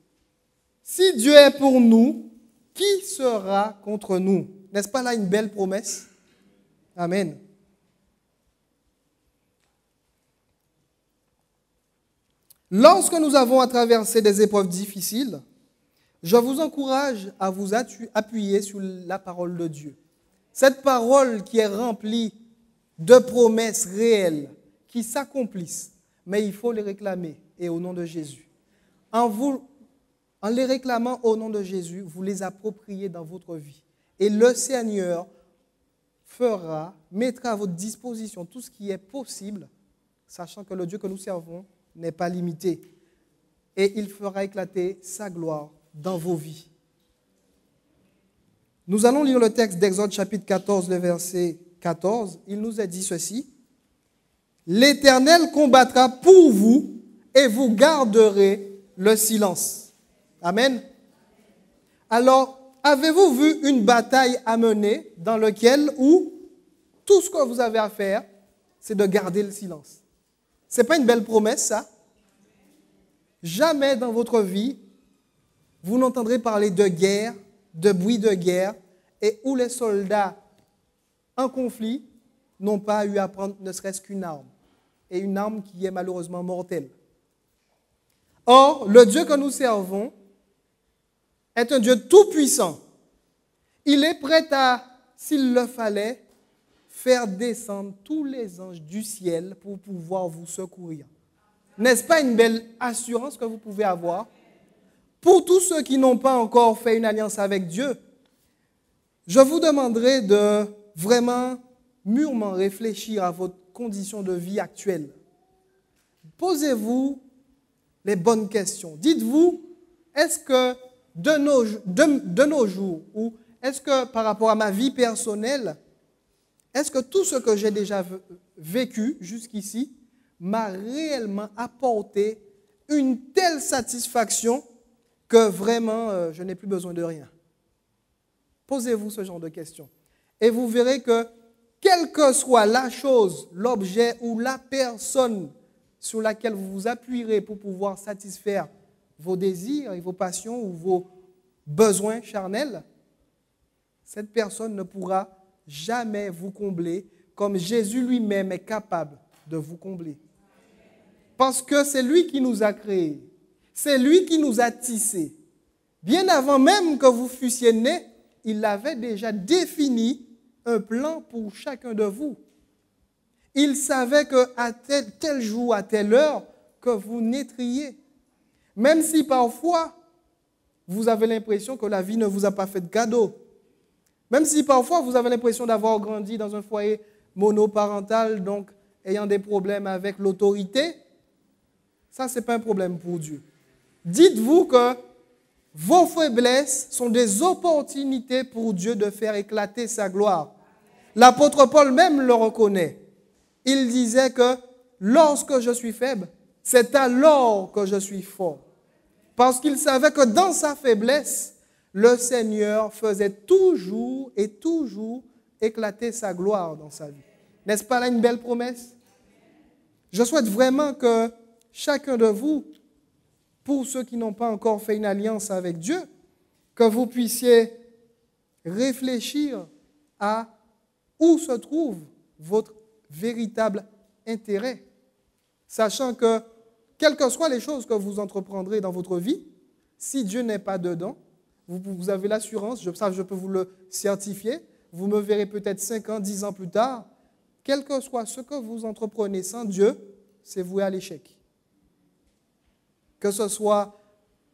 Si Dieu est pour nous, qui sera contre nous? N'est-ce pas là une belle promesse? Amen. Lorsque nous avons à traverser des épreuves difficiles, je vous encourage à vous appuyer sur la parole de Dieu. Cette parole qui est remplie de promesses réelles qui s'accomplissent, mais il faut les réclamer et au nom de Jésus. En les réclamant au nom de Jésus, vous les appropriez dans votre vie. Et le Seigneur mettra à votre disposition tout ce qui est possible, sachant que le Dieu que nous servons n'est pas limité. Et il fera éclater sa gloire dans vos vies. Nous allons lire le texte d'Exode chapitre 14, le verset 14. Il nous est dit ceci. L'Éternel combattra pour vous et vous garderez le silence. Amen. Alors, avez-vous vu une bataille à mener dans laquelle où tout ce que vous avez à faire, c'est de garder le silence? Ce n'est pas une belle promesse, ça? Jamais dans votre vie, vous n'entendrez parler de guerre, de bruit de guerre, et où les soldats en conflit n'ont pas eu à prendre ne serait-ce qu'une arme, et une arme qui est malheureusement mortelle. Or, le Dieu que nous servons est un Dieu tout-puissant, il est prêt à, s'il le fallait, faire descendre tous les anges du ciel pour pouvoir vous secourir. N'est-ce pas une belle assurance que vous pouvez avoir? Pour tous ceux qui n'ont pas encore fait une alliance avec Dieu, je vous demanderai de vraiment mûrement réfléchir à votre condition de vie actuelle. Posez-vous les bonnes questions. Dites-vous, est-ce que de nos jours, ou est-ce que par rapport à ma vie personnelle, est-ce que tout ce que j'ai déjà vécu jusqu'ici m'a réellement apporté une telle satisfaction que vraiment je n'ai plus besoin de rien? Posez-vous ce genre de questions. Et vous verrez que quelle que soit la chose, l'objet ou la personne sur laquelle vous vous appuierez pour pouvoir satisfaire vos désirs et vos passions ou vos besoins charnels, cette personne ne pourra jamais vous combler comme Jésus lui-même est capable de vous combler. Parce que c'est lui qui nous a créés, c'est lui qui nous a tissés. Bien avant même que vous fussiez nés, il avait déjà défini un plan pour chacun de vous. Il savait qu'à tel jour, à telle heure, que vous naîtriez. Même si parfois, vous avez l'impression que la vie ne vous a pas fait de cadeau. Même si parfois, vous avez l'impression d'avoir grandi dans un foyer monoparental, donc ayant des problèmes avec l'autorité, ça, ce n'est pas un problème pour Dieu. Dites-vous que vos faiblesses sont des opportunités pour Dieu de faire éclater sa gloire. L'apôtre Paul même le reconnaît. Il disait que lorsque je suis faible, c'est alors que je suis fort. Parce qu'il savait que dans sa faiblesse, le Seigneur faisait toujours et toujours éclater sa gloire dans sa vie. N'est-ce pas là une belle promesse? Je souhaite vraiment que chacun de vous, pour ceux qui n'ont pas encore fait une alliance avec Dieu, que vous puissiez réfléchir à où se trouve votre véritable intérêt, sachant que, quelles que soient les choses que vous entreprendrez dans votre vie, si Dieu n'est pas dedans, vous avez l'assurance, je peux vous le certifier, vous me verrez peut-être 5 ans, 10 ans plus tard, quel que soit ce que vous entreprenez sans Dieu, c'est voué à l'échec. Que ce soit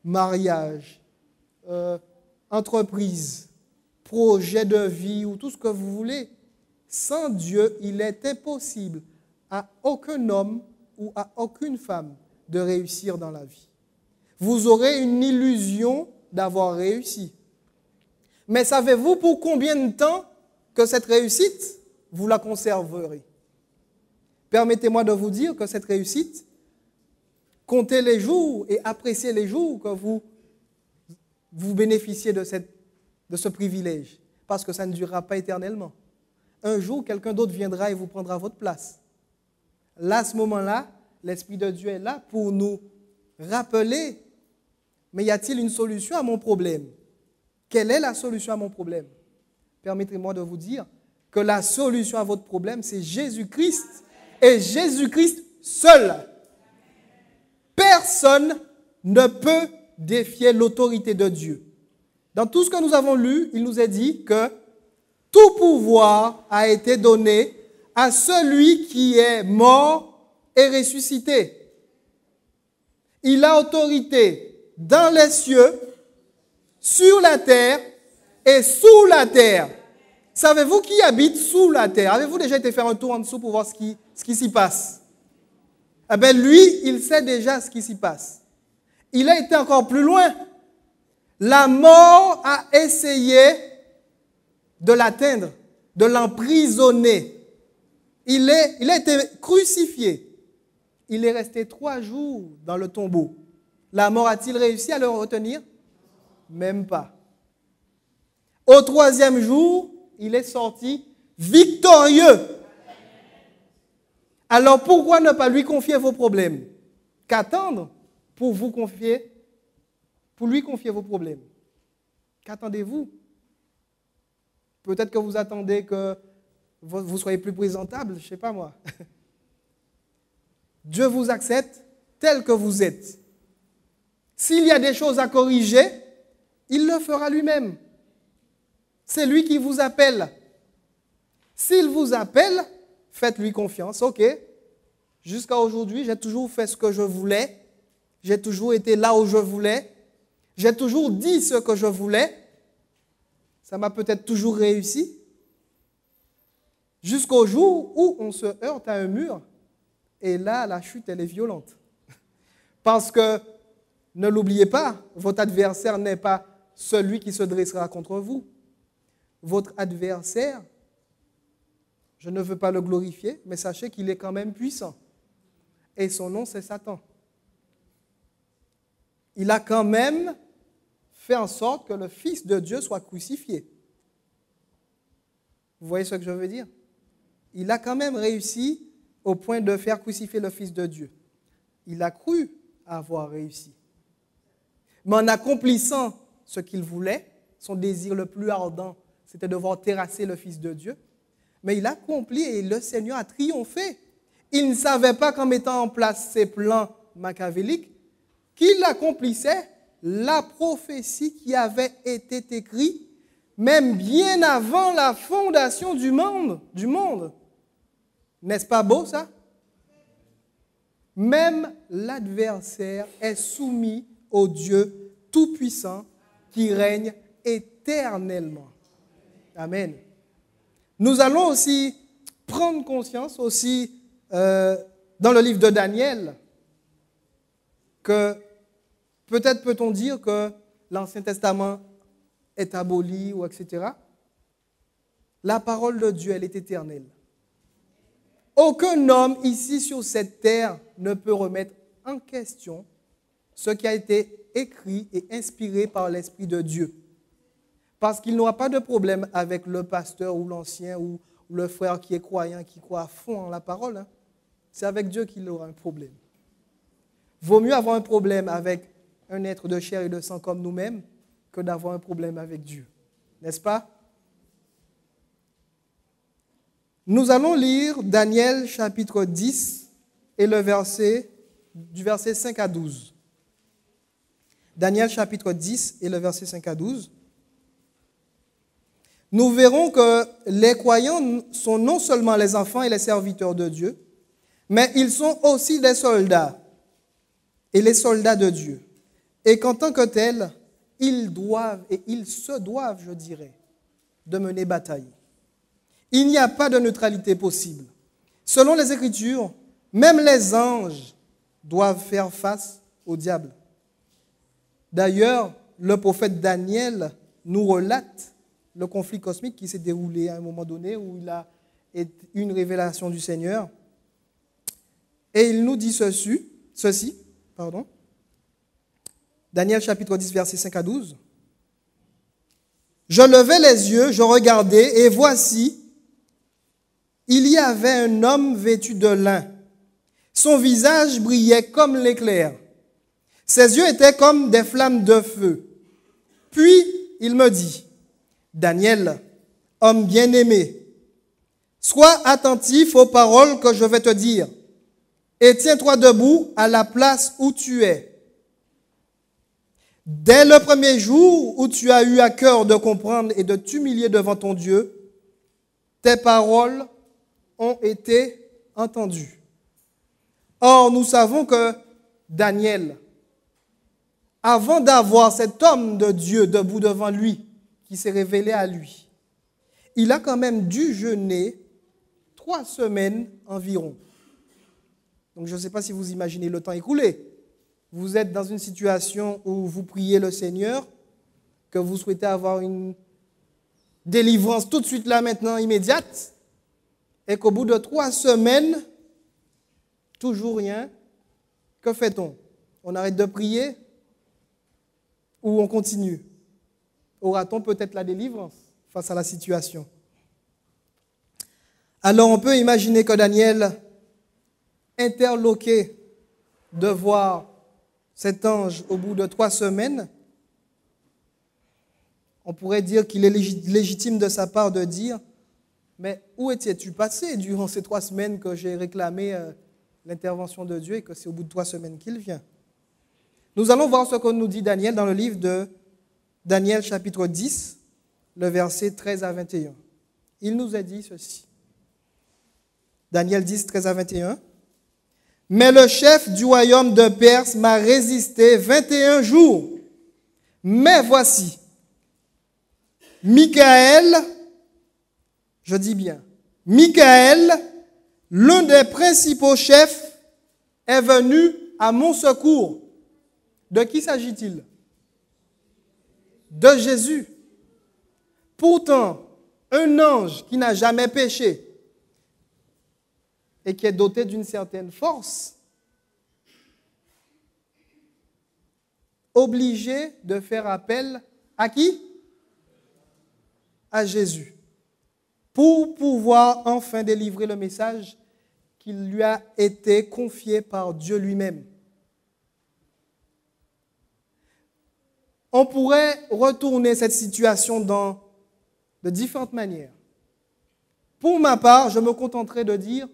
mariage, entreprise, projet de vie ou tout ce que vous voulez, sans Dieu, il est impossible à aucun homme ou à aucune femme de réussir dans la vie. Vous aurez une illusion d'avoir réussi. Mais savez-vous pour combien de temps que cette réussite, vous la conserverez? Permettez-moi de vous dire que cette réussite, comptez les jours et appréciez les jours que vous bénéficiez de ce privilège, parce que ça ne durera pas éternellement. Un jour, quelqu'un d'autre viendra et vous prendra votre place. Là, à ce moment-là, l'Esprit de Dieu est là pour nous rappeler, mais y a-t-il une solution à mon problème? Quelle est la solution à mon problème? Permettez-moi de vous dire que la solution à votre problème, c'est Jésus-Christ et Jésus-Christ seul. Personne ne peut défier l'autorité de Dieu. Dans tout ce que nous avons lu, il nous est dit que tout pouvoir a été donné à celui qui est mort et ressuscité. Il a autorité dans les cieux, sur la terre et sous la terre. Savez-vous qui habite sous la terre? Avez-vous déjà été faire un tour en dessous pour voir ce qui s'y passe? Eh bien, lui, il sait déjà ce qui s'y passe. Il a été encore plus loin. La mort a essayé de l'atteindre, de l'emprisonner. Il a été crucifié. Il est resté 3 jours dans le tombeau. La mort a-t-il réussi à le retenir? Même pas. Au 3e jour, il est sorti victorieux. Alors pourquoi ne pas lui confier vos problèmes? Qu'attendre pour lui confier vos problèmes? Qu'attendez-vous? Peut-être que vous attendez que vous soyez plus présentable, je ne sais pas moi. Dieu vous accepte tel que vous êtes. S'il y a des choses à corriger, il le fera lui-même. C'est lui qui vous appelle. S'il vous appelle, faites-lui confiance. OK, jusqu'à aujourd'hui, j'ai toujours fait ce que je voulais. J'ai toujours été là où je voulais. J'ai toujours dit ce que je voulais. Ça m'a peut-être toujours réussi. Jusqu'au jour où on se heurte à un mur. Et là, la chute, elle est violente. Parce que, ne l'oubliez pas, votre adversaire n'est pas celui qui se dressera contre vous. Votre adversaire, je ne veux pas le glorifier, mais sachez qu'il est quand même puissant. Et son nom, c'est Satan. Il a quand même fait en sorte que le Fils de Dieu soit crucifié. Vous voyez ce que je veux dire? Il a quand même réussi au point de faire crucifier le Fils de Dieu. Il a cru avoir réussi. Mais en accomplissant ce qu'il voulait, son désir le plus ardent, c'était de voir terrasser le Fils de Dieu. Mais il a accompli et le Seigneur a triomphé. Il ne savait pas qu'en mettant en place ses plans machiavéliques, qu'il accomplissait la prophétie qui avait été écrite, même bien avant la fondation du monde. N'est-ce pas beau ça? Même l'adversaire est soumis au Dieu Tout-Puissant qui règne éternellement. Amen. Nous allons aussi prendre conscience aussi dans le livre de Daniel que peut-être peut-on dire que l'Ancien Testament est aboli ou etc. La parole de Dieu, elle est éternelle. Aucun homme ici sur cette terre ne peut remettre en question ce qui a été écrit et inspiré par l'Esprit de Dieu. Parce qu'il n'aura pas de problème avec le pasteur ou l'ancien ou le frère qui est croyant, qui croit à fond en la parole. Hein. C'est avec Dieu qu'il aura un problème. Vaut mieux avoir un problème avec un être de chair et de sang comme nous-mêmes que d'avoir un problème avec Dieu. N'est-ce pas? Nous allons lire Daniel chapitre 10 et du verset 5 à 12. Daniel chapitre 10 et le verset 5 à 12. Nous verrons que les croyants sont non seulement les enfants et les serviteurs de Dieu, mais ils sont aussi des soldats et les soldats de Dieu. Et qu'en tant que tels, ils se doivent, je dirais, de mener bataille. Il n'y a pas de neutralité possible. Selon les Écritures, même les anges doivent faire face au diable. D'ailleurs, le prophète Daniel nous relate le conflit cosmique qui s'est déroulé à un moment donné où il a eu une révélation du Seigneur. Et il nous dit ceci. Daniel chapitre 10, versets 5 à 12. Je levai les yeux, je regardai, et voici, il y avait un homme vêtu de lin. Son visage brillait comme l'éclair. Ses yeux étaient comme des flammes de feu. Puis il me dit, Daniel, homme bien-aimé, sois attentif aux paroles que je vais te dire et tiens-toi debout à la place où tu es. Dès le premier jour où tu as eu à cœur de comprendre et de t'humilier devant ton Dieu, tes paroles ont été entendues. Or, nous savons que Daniel, avant d'avoir cet homme de Dieu debout devant lui, qui s'est révélé à lui, il a quand même dû jeûner 3 semaines environ. Donc, je ne sais pas si vous imaginez le temps écoulé. Vous êtes dans une situation où vous priez le Seigneur, que vous souhaitez avoir une délivrance tout de suite là, maintenant, immédiate, et qu'au bout de 3 semaines, toujours rien, que fait-on? On arrête de prier ou on continue? Aura-t-on peut-être la délivrance face à la situation? Alors on peut imaginer que Daniel, interloqué de voir cet ange au bout de 3 semaines, on pourrait dire qu'il est légitime de sa part de dire, mais où étais-tu passé durant ces 3 semaines que j'ai réclamé l'intervention de Dieu et que c'est au bout de 3 semaines qu'il vient? Nous allons voir ce que nous dit Daniel dans le livre de Daniel chapitre 10 le verset 13 à 21. Il nous a dit ceci. Daniel 10, 13 à 21. Mais le chef du royaume de Perse m'a résisté 21 jours. Mais voici, Michael, je dis bien, Michael, l'un des principaux chefs, est venu à mon secours. De qui s'agit-il? De Jésus. Pourtant, un ange qui n'a jamais péché et qui est doté d'une certaine force, obligé de faire appel à qui? À Jésus, pour pouvoir enfin délivrer le message qui lui a été confié par Dieu lui-même. On pourrait retourner cette situation de différentes manières. Pour ma part, je me contenterai de dire,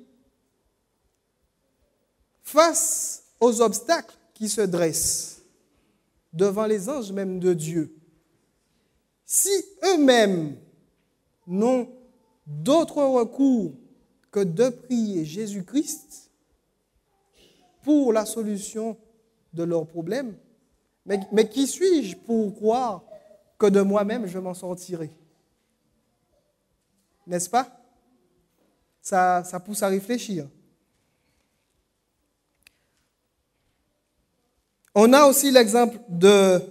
face aux obstacles qui se dressent devant les anges même de Dieu, si eux-mêmes n'ont d'autre recours que de prier Jésus-Christ pour la solution de leurs problèmes, mais qui suis-je pour croire que de moi-même je m'en sortirai? N'est-ce pas? Ça pousse à réfléchir. On a aussi l'exemple de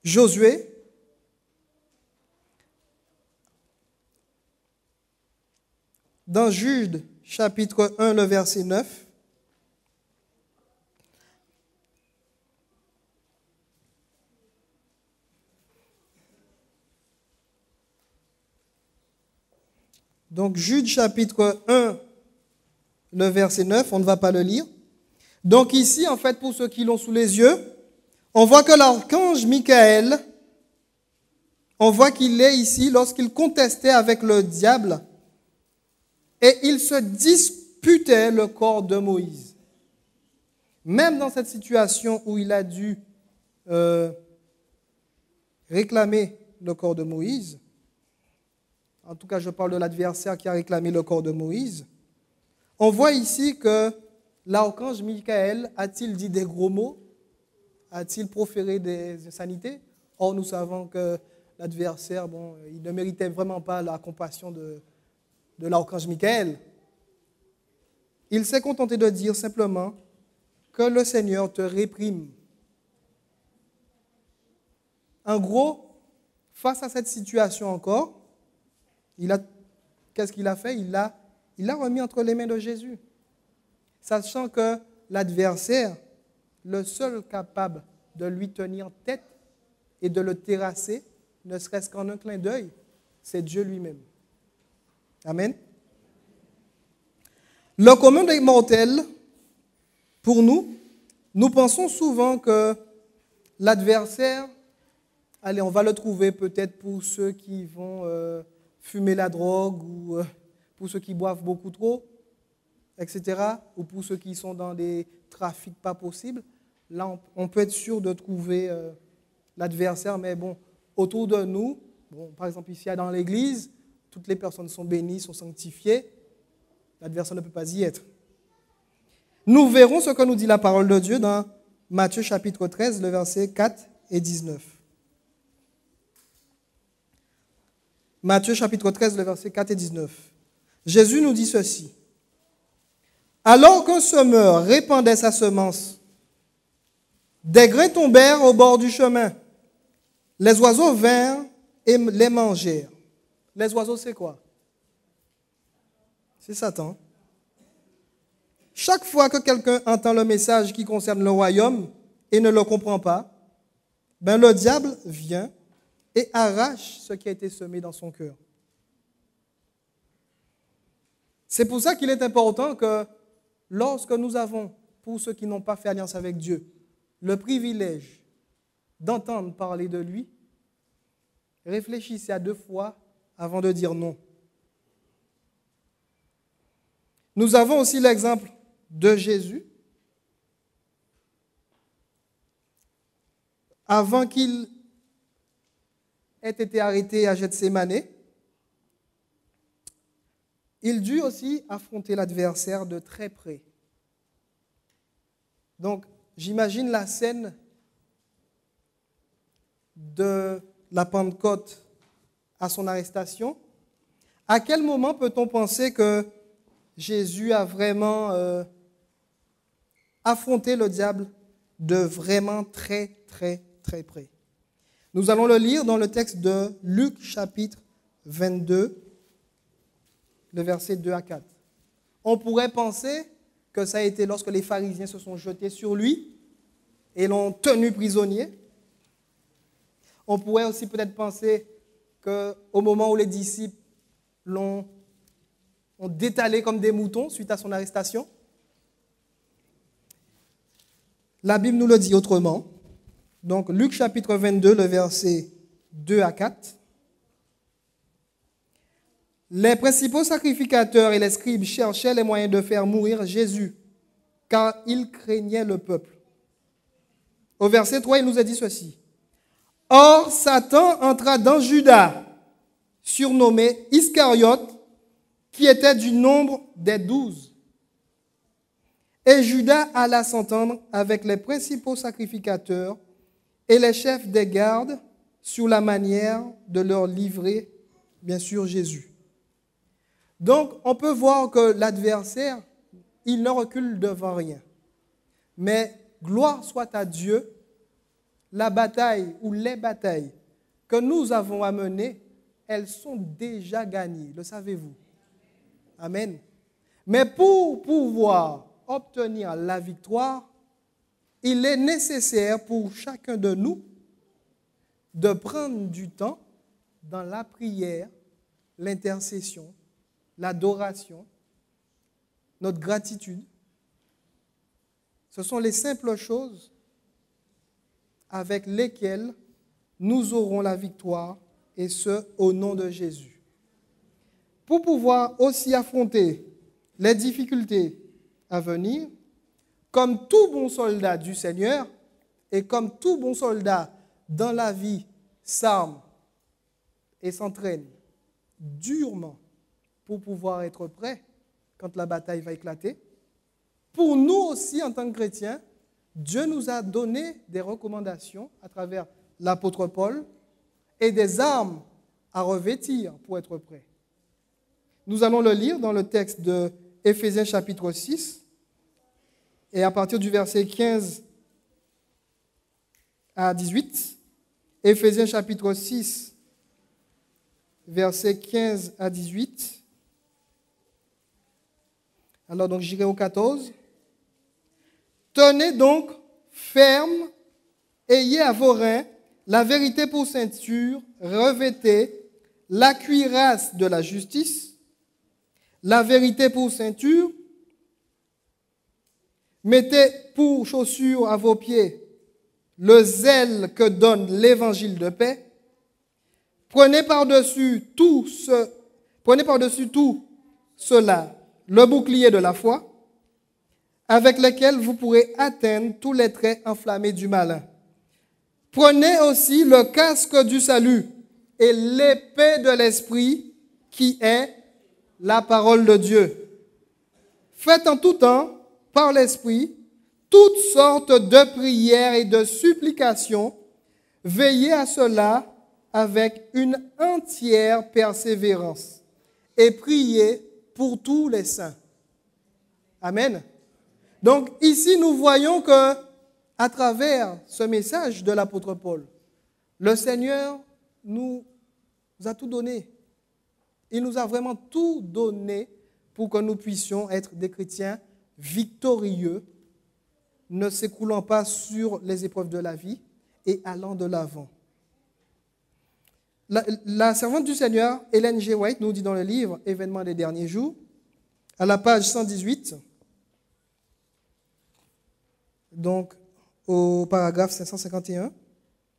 Josué. Dans Jude, chapitre 1, le verset 9. Donc, Jude, chapitre 1, le verset 9, on ne va pas le lire. Donc ici, en fait, pour ceux qui l'ont sous les yeux, on voit que l'archange Michael, on voit qu'il est ici lorsqu'il contestait avec le diable et il se disputait le corps de Moïse. Même dans cette situation où il a dû réclamer le corps de Moïse, en tout cas je parle de l'adversaire qui a réclamé le corps de Moïse, on voit ici que l'archange Michael a-t-il dit des gros mots? A-t-il proféré des insanités? Or, nous savons que l'adversaire, il ne méritait vraiment pas la compassion de l'archange Michael. Il s'est contenté de dire simplement que le Seigneur te réprime. En gros, face à cette situation encore, qu'est-ce qu'il a fait? Il l'a remis entre les mains de Jésus. Sachant que l'adversaire, le seul capable de lui tenir tête et de le terrasser, ne serait-ce qu'en un clin d'œil, c'est Dieu lui-même. Amen. Le commun des mortels, pour nous pensons souvent que l'adversaire, allez, on va le trouver peut-être pour ceux qui vont fumer la drogue ou pour ceux qui boivent beaucoup trop, etc., ou pour ceux qui sont dans des trafics pas possibles. Là, on peut être sûr de trouver l'adversaire, mais bon, autour de nous, par exemple ici dans l'église, toutes les personnes sont bénies, sont sanctifiées, l'adversaire ne peut pas y être. Nous verrons ce que nous dit la parole de Dieu dans Matthieu chapitre 13, le verset 4 et 19. Matthieu chapitre 13, le verset 4 et 19. Jésus nous dit ceci. Alors qu'un semeur répandait sa semence, des grains tombèrent au bord du chemin. Les oiseaux vinrent et les mangèrent. Les oiseaux, c'est quoi? C'est Satan. Chaque fois que quelqu'un entend le message qui concerne le royaume et ne le comprend pas, le diable vient et arrache ce qui a été semé dans son cœur. C'est pour ça qu'il est important que lorsque nous avons, pour ceux qui n'ont pas fait alliance avec Dieu, le privilège d'entendre parler de lui, réfléchissez à 2 fois avant de dire non. Nous avons aussi l'exemple de Jésus. Avant qu'il ait été arrêté à Gethsémane, il dut aussi affronter l'adversaire de très près. Donc, j'imagine la scène de la Pentecôte à son arrestation. À quel moment peut-on penser que Jésus a vraiment affronté le diable de vraiment très, très, très près? Nous allons le lire dans le texte de Luc chapitre 22, le verset 2 à 4. On pourrait penser que ça a été lorsque les pharisiens se sont jetés sur lui et l'ont tenu prisonnier. On pourrait aussi peut-être penser qu'au moment où les disciples ont détalé comme des moutons suite à son arrestation. La Bible nous le dit autrement. Donc, Luc chapitre 22, le verset 2 à 4. Les principaux sacrificateurs et les scribes cherchaient les moyens de faire mourir Jésus, car ils craignaient le peuple. Au verset 3, il nous a dit ceci. Or, Satan entra dans Judas, surnommé Iscariote, qui était du nombre des 12. Et Judas alla s'entendre avec les principaux sacrificateurs et les chefs des gardes sur la manière de leur livrer, bien sûr, Jésus. Donc, on peut voir que l'adversaire, il ne recule devant rien. Mais gloire soit à Dieu, la bataille ou les batailles que nous avons à mener, elles sont déjà gagnées, le savez-vous? Amen. Mais pour pouvoir obtenir la victoire, il est nécessaire pour chacun de nous de prendre du temps dans la prière, l'intercession, l'adoration, notre gratitude. Ce sont les simples choses avec lesquelles nous aurons la victoire, et ce, au nom de Jésus. Pour pouvoir aussi affronter les difficultés à venir, comme tout bon soldat du Seigneur et comme tout bon soldat dans la vie, s'arme et s'entraîne durement pour pouvoir être prêt quand la bataille va éclater. Pour nous aussi, en tant que chrétiens, Dieu nous a donné des recommandations à travers l'apôtre Paul et des armes à revêtir pour être prêt. Nous allons le lire dans le texte de Éphésiens chapitre 6 et à partir du verset 15 à 18. Éphésiens chapitre 6, versets 15 à 18. Alors donc j'irai au 14. Tenez donc ferme, ayez à vos reins la vérité pour ceinture, revêtez la cuirasse de la justice, la vérité pour ceinture, mettez pour chaussure à vos pieds le zèle que donne l'évangile de paix, prenez par-dessus tout cela le bouclier de la foi, avec lequel vous pourrez atteindre tous les traits enflammés du malin. Prenez aussi le casque du salut et l'épée de l'esprit qui est la parole de Dieu. Faites en tout temps, par l'esprit, toutes sortes de prières et de supplications. Veillez à cela avec une entière persévérance et priez pour tous les saints. Amen. Donc ici, nous voyons que à travers ce message de l'apôtre Paul, le Seigneur nous a tout donné. Il nous a vraiment tout donné pour que nous puissions être des chrétiens victorieux, ne s'écoulant pas sur les épreuves de la vie et allant de l'avant. La servante du Seigneur, Ellen G. White, nous dit dans le livre « Événements des derniers jours », à la page 118, donc au paragraphe 551,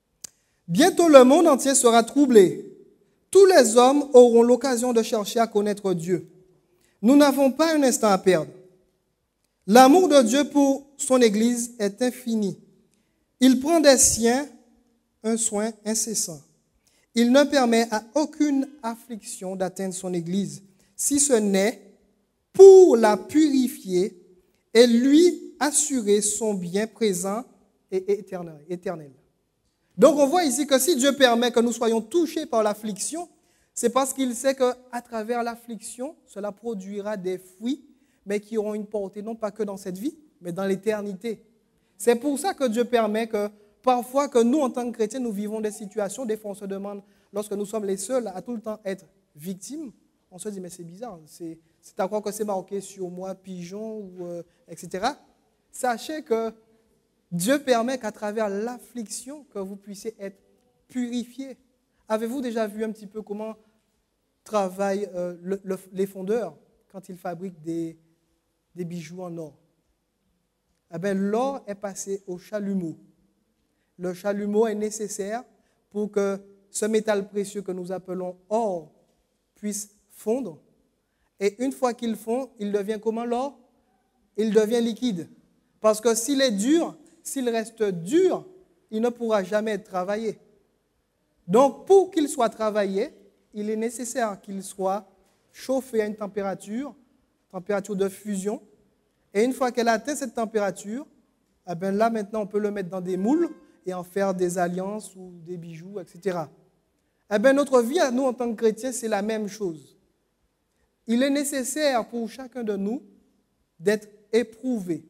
« Bientôt le monde entier sera troublé. Tous les hommes auront l'occasion de chercher à connaître Dieu. Nous n'avons pas un instant à perdre. L'amour de Dieu pour son Église est infini. Il prend des siens un soin incessant. Il ne permet à aucune affliction d'atteindre son Église, si ce n'est pour la purifier et lui assurer son bien présent et éternel. Donc on voit ici que si Dieu permet que nous soyons touchés par l'affliction, c'est parce qu'il sait qu'à travers l'affliction, cela produira des fruits, mais qui auront une portée non pas que dans cette vie, mais dans l'éternité. C'est pour ça que Dieu permet que parfois que nous, en tant que chrétiens, nous vivons des situations, des fois on se demande, lorsque nous sommes les seuls à tout le temps être victimes, on se dit mais c'est bizarre, c'est à croire que c'est marqué sur moi, pigeon, etc. Sachez que Dieu permet qu'à travers l'affliction, que vous puissiez être purifiés. Avez-vous déjà vu un petit peu comment travaillent les fondeurs quand ils fabriquent des bijoux en or? Eh bien, l'or est passé au chalumeau. Le chalumeau est nécessaire pour que ce métal précieux que nous appelons or puisse fondre. Et une fois qu'il fond, il devient comment l'or? Il devient liquide. Parce que s'il est dur, s'il reste dur, il ne pourra jamais être travaillé. Donc, pour qu'il soit travaillé, il est nécessaire qu'il soit chauffé à une température de fusion. Et une fois qu'elle atteint cette température, eh bien là, maintenant, on peut le mettre dans des moules et en faire des alliances ou des bijoux, etc. Eh bien, notre vie, à nous, en tant que chrétiens, c'est la même chose. Il est nécessaire pour chacun de nous d'être éprouvé.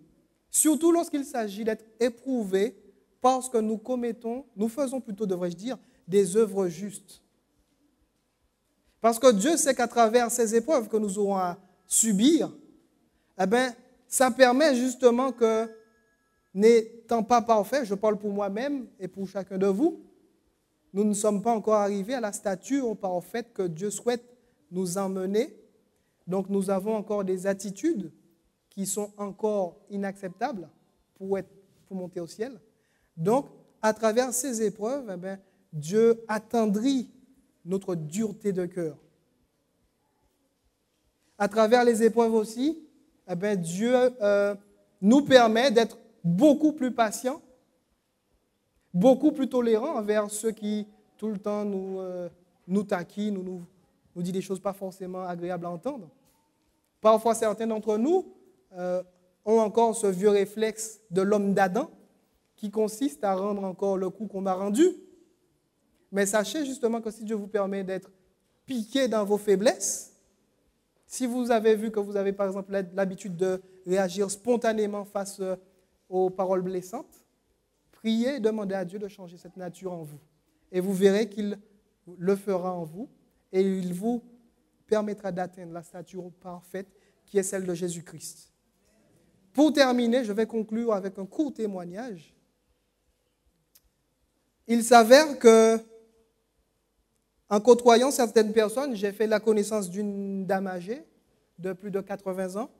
Surtout lorsqu'il s'agit d'être éprouvé parce que nous faisons plutôt, devrais-je dire, des œuvres justes. Parce que Dieu sait qu'à travers ces épreuves que nous aurons à subir, eh bien, ça permet justement que, n'étant pas parfait, je parle pour moi-même et pour chacun de vous, nous ne sommes pas encore arrivés à la stature parfaite que Dieu souhaite nous emmener. Donc nous avons encore des attitudes qui sont encore inacceptables pour monter au ciel. Donc, à travers ces épreuves, eh bien, Dieu attendrit notre dureté de cœur. À travers les épreuves aussi, eh bien, Dieu nous permet d'être beaucoup plus patients, beaucoup plus tolérants envers ceux qui, tout le temps, nous taquinent, nous disent des choses pas forcément agréables à entendre. Parfois, certains d'entre nous ont encore ce vieux réflexe de l'homme d'Adam qui consiste à rendre encore le coup qu'on m'a rendu. Mais sachez justement que si Dieu vous permet d'être piqué dans vos faiblesses, si vous avez vu que vous avez par exemple l'habitude de réagir spontanément face aux paroles blessantes, priez et demandez à Dieu de changer cette nature en vous. Et vous verrez qu'il le fera en vous et il vous permettra d'atteindre la stature parfaite qui est celle de Jésus-Christ. Pour terminer, je vais conclure avec un court témoignage. Il s'avère que, en côtoyant certaines personnes, j'ai fait la connaissance d'une dame âgée de plus de 80 ans.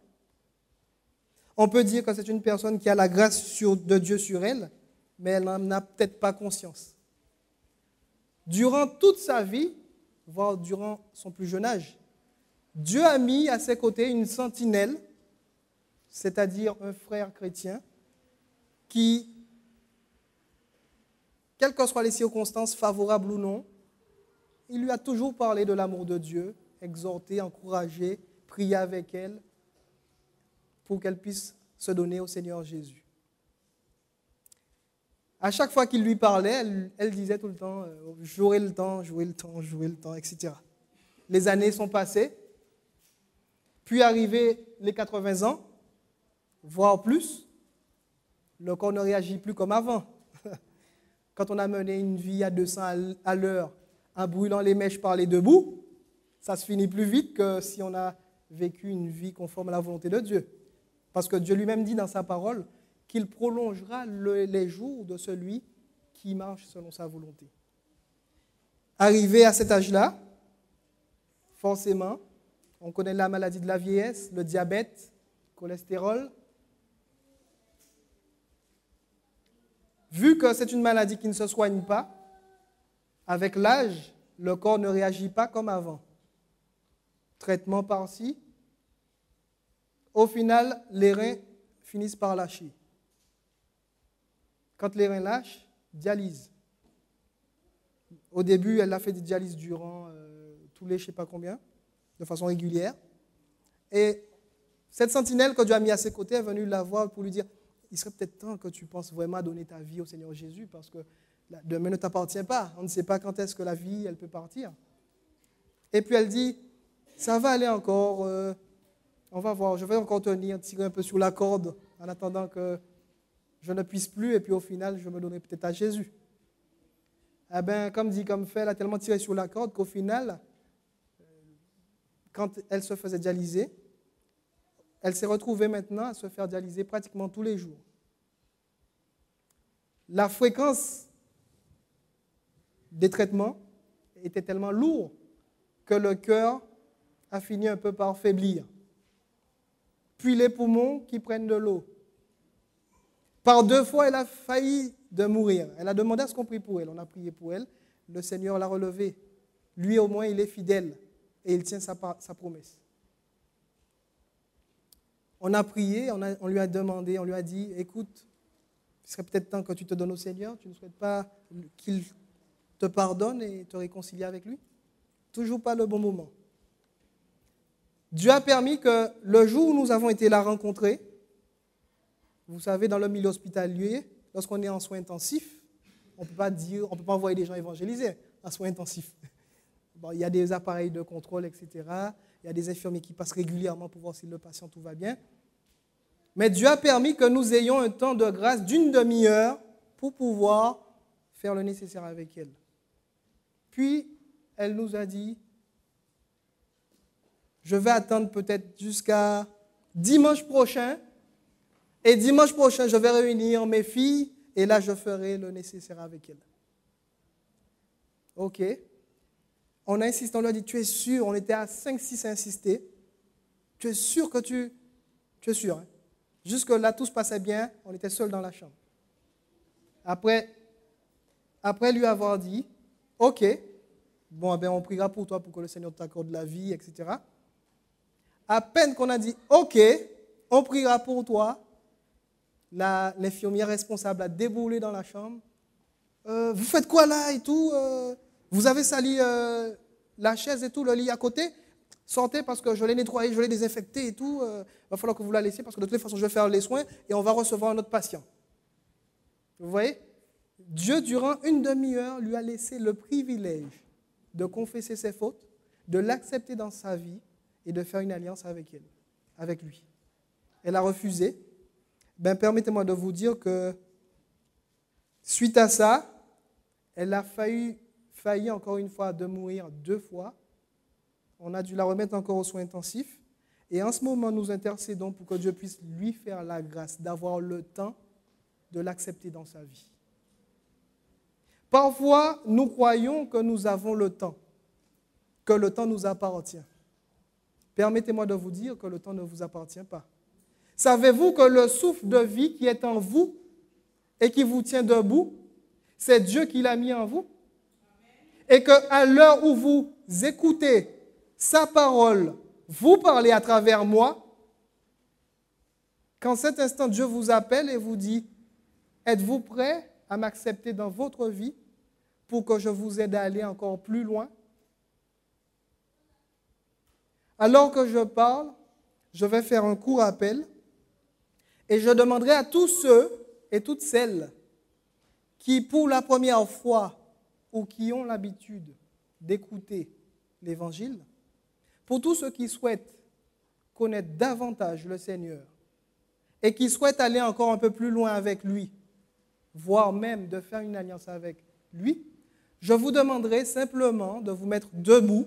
On peut dire que c'est une personne qui a la grâce de Dieu sur elle, mais elle n'en a peut-être pas conscience. Durant toute sa vie, voire durant son plus jeune âge, Dieu a mis à ses côtés une sentinelle, c'est-à-dire un frère chrétien, qui, quelles que soient les circonstances favorables ou non, il lui a toujours parlé de l'amour de Dieu, exhorté, encouragé, prié avec elle pour qu'elle puisse se donner au Seigneur Jésus. À chaque fois qu'il lui parlait, elle disait tout le temps « j'aurai le temps, etc. » Les années sont passées, puis arrivés les 80 ans, voire plus, le corps ne réagit plus comme avant. Quand on a mené une vie à 200 à l'heure, en brûlant les mèches par les deux bouts, ça se finit plus vite que si on a vécu une vie conforme à la volonté de Dieu. Parce que Dieu lui-même dit dans sa parole qu'il prolongera les jours de celui qui marche selon sa volonté. Arrivé à cet âge-là, forcément, on connaît la maladie de la vieillesse, le diabète, le cholestérol. Vu que c'est une maladie qui ne se soigne pas, avec l'âge, le corps ne réagit pas comme avant. Traitement par-ci. Au final, les reins finissent par lâcher. Quand les reins lâchent, dialyse. Au début, elle a fait des dialyses durant tous les je ne sais pas combien, de façon régulière. Et cette sentinelle que Dieu a mis à ses côtés est venue la voir pour lui dire, il serait peut-être temps que tu penses vraiment à donner ta vie au Seigneur Jésus parce que demain ne t'appartient pas. On ne sait pas quand est-ce que la vie, elle peut partir. Et puis elle dit, ça va aller encore, on va voir, je vais encore tirer un peu sur la corde en attendant que je ne puisse plus et puis au final, je me donnerai peut-être à Jésus. Eh bien, comme dit, comme fait, elle a tellement tiré sur la corde qu'au final, quand elle se faisait dialyser, elle s'est retrouvée maintenant à se faire dialyser pratiquement tous les jours. La fréquence des traitements était tellement lourde que le cœur a fini un peu par faiblir. Puis les poumons qui prennent de l'eau. Par 2 fois, elle a failli de mourir. Elle a demandé à ce qu'on prie pour elle. On a prié pour elle. Le Seigneur l'a relevée. Lui, au moins, il est fidèle et il tient sa promesse. On a prié, on lui a demandé, on lui a dit, écoute, il serait peut-être temps que tu te donnes au Seigneur. Tu ne souhaites pas qu'il te pardonne et te réconcilie avec lui? Toujours pas le bon moment. Dieu a permis que le jour où nous avons été la rencontrer, vous savez, dans le milieu hospitalier, lorsqu'on est en soins intensifs, on ne peut pas envoyer des gens évangéliser en soins intensifs. Bon, il y a des appareils de contrôle, etc. Il y a des infirmiers qui passent régulièrement pour voir si le patient tout va bien. Mais Dieu a permis que nous ayons un temps de grâce d'une demi-heure pour pouvoir faire le nécessaire avec elle. Puis, elle nous a dit, je vais attendre peut-être jusqu'à dimanche prochain. Et dimanche prochain, je vais réunir mes filles et là, je ferai le nécessaire avec elles. OK. On a insisté, on lui a dit, tu es sûr? On était à 5-6 à insister. Tu es sûr que tu es sûr, hein? Jusque-là, tout se passait bien. On était seuls dans la chambre. Après lui avoir dit, OK, bon, ben, on priera pour toi pour que le Seigneur t'accorde la vie, etc. À peine qu'on a dit, OK, on priera pour toi, l'infirmière responsable a déboulé dans la chambre. Vous faites quoi là et tout? Vous avez sali la chaise et tout, le lit à côté? Sortez parce que je l'ai nettoyé, je l'ai désinfecté et tout. Il va falloir que vous la laissiez parce que de toute façon, je vais faire les soins et on va recevoir un autre patient. Vous voyez? Dieu, durant une demi-heure, lui a laissé le privilège de confesser ses fautes, de l'accepter dans sa vie et de faire une alliance avec elle, avec lui. Elle a refusé. Ben, permettez-moi de vous dire que suite à ça, elle a failli encore une fois de mourir 2 fois. On a dû la remettre encore aux soins intensifs. Et en ce moment, nous intercédons pour que Dieu puisse lui faire la grâce d'avoir le temps de l'accepter dans sa vie. Parfois, nous croyons que nous avons le temps, que le temps nous appartient. Permettez-moi de vous dire que le temps ne vous appartient pas. Savez-vous que le souffle de vie qui est en vous et qui vous tient debout, c'est Dieu qui l'a mis en vous? Et qu'à l'heure où vous écoutez sa parole, vous parlez à travers moi, qu'en cet instant Dieu vous appelle et vous dit, êtes-vous prêt à m'accepter dans votre vie pour que je vous aide à aller encore plus loin? Alors que je parle, je vais faire un court appel et je demanderai à tous ceux et toutes celles qui, pour la première fois ou qui ont l'habitude d'écouter l'Évangile, pour tous ceux qui souhaitent connaître davantage le Seigneur et qui souhaitent aller encore un peu plus loin avec lui, voire même de faire une alliance avec lui, je vous demanderai simplement de vous mettre debout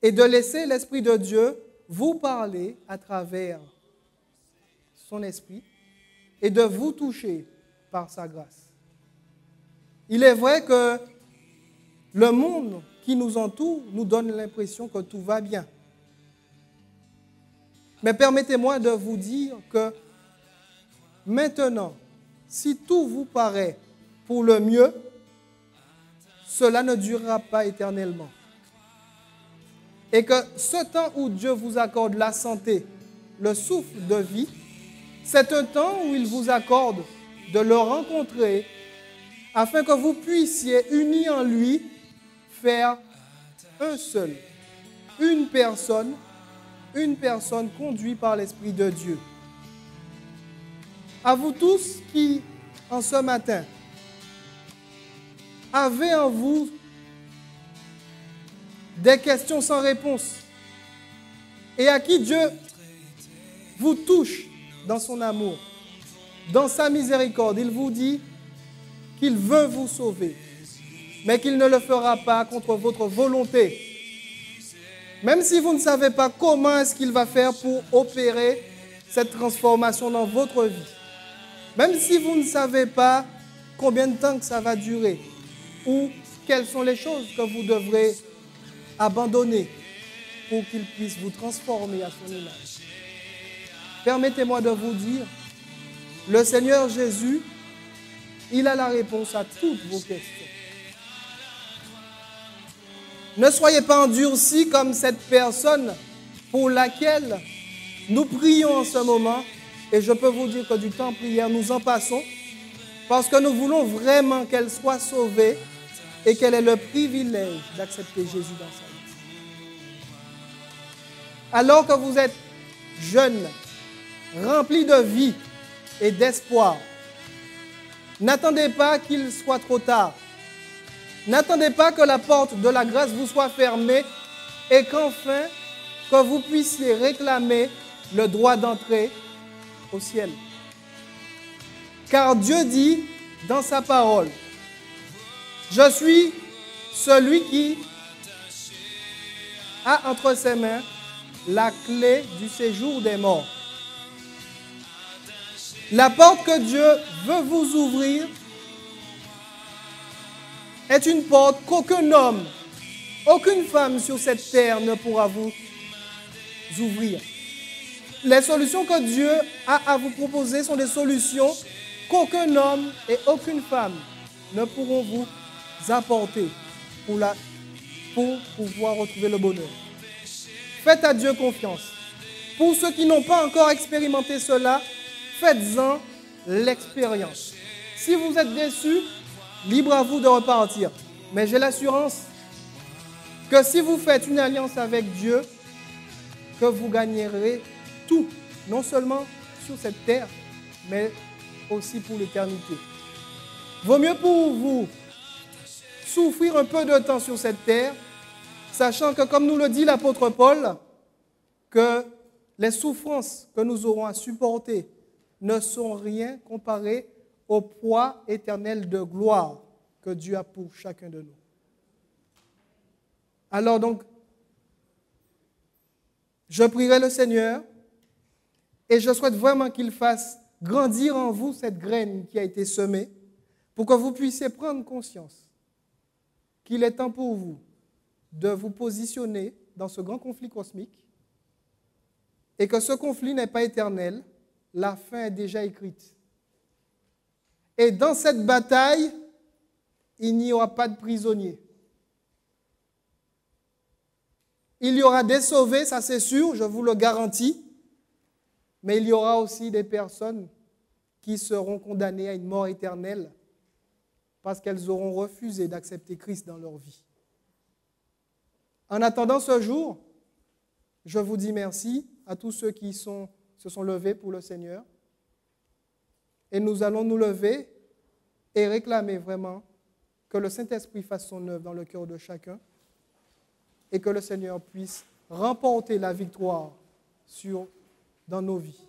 et de laisser l'Esprit de Dieu vous parler à travers son esprit et de vous toucher par sa grâce. Il est vrai que le monde qui nous entoure nous donne l'impression que tout va bien. Mais permettez-moi de vous dire que maintenant, si tout vous paraît pour le mieux, cela ne durera pas éternellement. Et que ce temps où Dieu vous accorde la santé, le souffle de vie, c'est un temps où il vous accorde de le rencontrer afin que vous puissiez, unis en lui, faire un seul, une personne conduite par l'Esprit de Dieu. À vous tous qui, en ce matin, avez en vous des questions sans réponse et à qui Dieu vous touche dans son amour, dans sa miséricorde, il vous dit qu'il veut vous sauver, mais qu'il ne le fera pas contre votre volonté. Même si vous ne savez pas comment est-ce qu'il va faire pour opérer cette transformation dans votre vie, même si vous ne savez pas combien de temps que ça va durer, ou quelles sont les choses que vous devrez abandonner pour qu'il puisse vous transformer à son image. Permettez-moi de vous dire, le Seigneur Jésus, il a la réponse à toutes vos questions. Ne soyez pas endurcis comme cette personne pour laquelle nous prions en ce moment. Et je peux vous dire que du temps de prière, nous en passons parce que nous voulons vraiment qu'elle soit sauvée et qu'elle ait le privilège d'accepter Jésus dans sa vie. Alors que vous êtes jeune, rempli de vie et d'espoir, n'attendez pas qu'il soit trop tard. N'attendez pas que la porte de la grâce vous soit fermée et qu'enfin, que vous puissiez réclamer le droit d'entrer au ciel. Car Dieu dit dans sa parole, « Je suis celui qui a entre ses mains la clé du séjour des morts. » La porte que Dieu veut vous ouvrir est une porte qu'aucun homme, aucune femme sur cette terre ne pourra vous ouvrir. Les solutions que Dieu a à vous proposer sont des solutions qu'aucun homme et aucune femme ne pourront vous apporter pour pouvoir retrouver le bonheur. Faites à Dieu confiance. Pour ceux qui n'ont pas encore expérimenté cela, faites-en l'expérience. Si vous êtes déçus, libre à vous de repartir. Mais j'ai l'assurance que si vous faites une alliance avec Dieu, que vous gagnerez tout, non seulement sur cette terre, mais aussi pour l'éternité. Vaut mieux pour vous souffrir un peu de temps sur cette terre, sachant que, comme nous le dit l'apôtre Paul, que les souffrances que nous aurons à supporter ne sont rien comparées au poids éternel de gloire que Dieu a pour chacun de nous. Alors donc, je prierai le Seigneur et je souhaite vraiment qu'il fasse grandir en vous cette graine qui a été semée pour que vous puissiez prendre conscience qu'il est temps pour vous de vous positionner dans ce grand conflit cosmique et que ce conflit n'est pas éternel, la fin est déjà écrite. Et dans cette bataille, il n'y aura pas de prisonniers. Il y aura des sauvés, ça c'est sûr, je vous le garantis, mais il y aura aussi des personnes qui seront condamnées à une mort éternelle parce qu'elles auront refusé d'accepter Christ dans leur vie. En attendant ce jour, je vous dis merci à tous ceux qui se sont levés pour le Seigneur. Et nous allons nous lever et réclamer vraiment que le Saint-Esprit fasse son œuvre dans le cœur de chacun et que le Seigneur puisse remporter la victoire dans nos vies.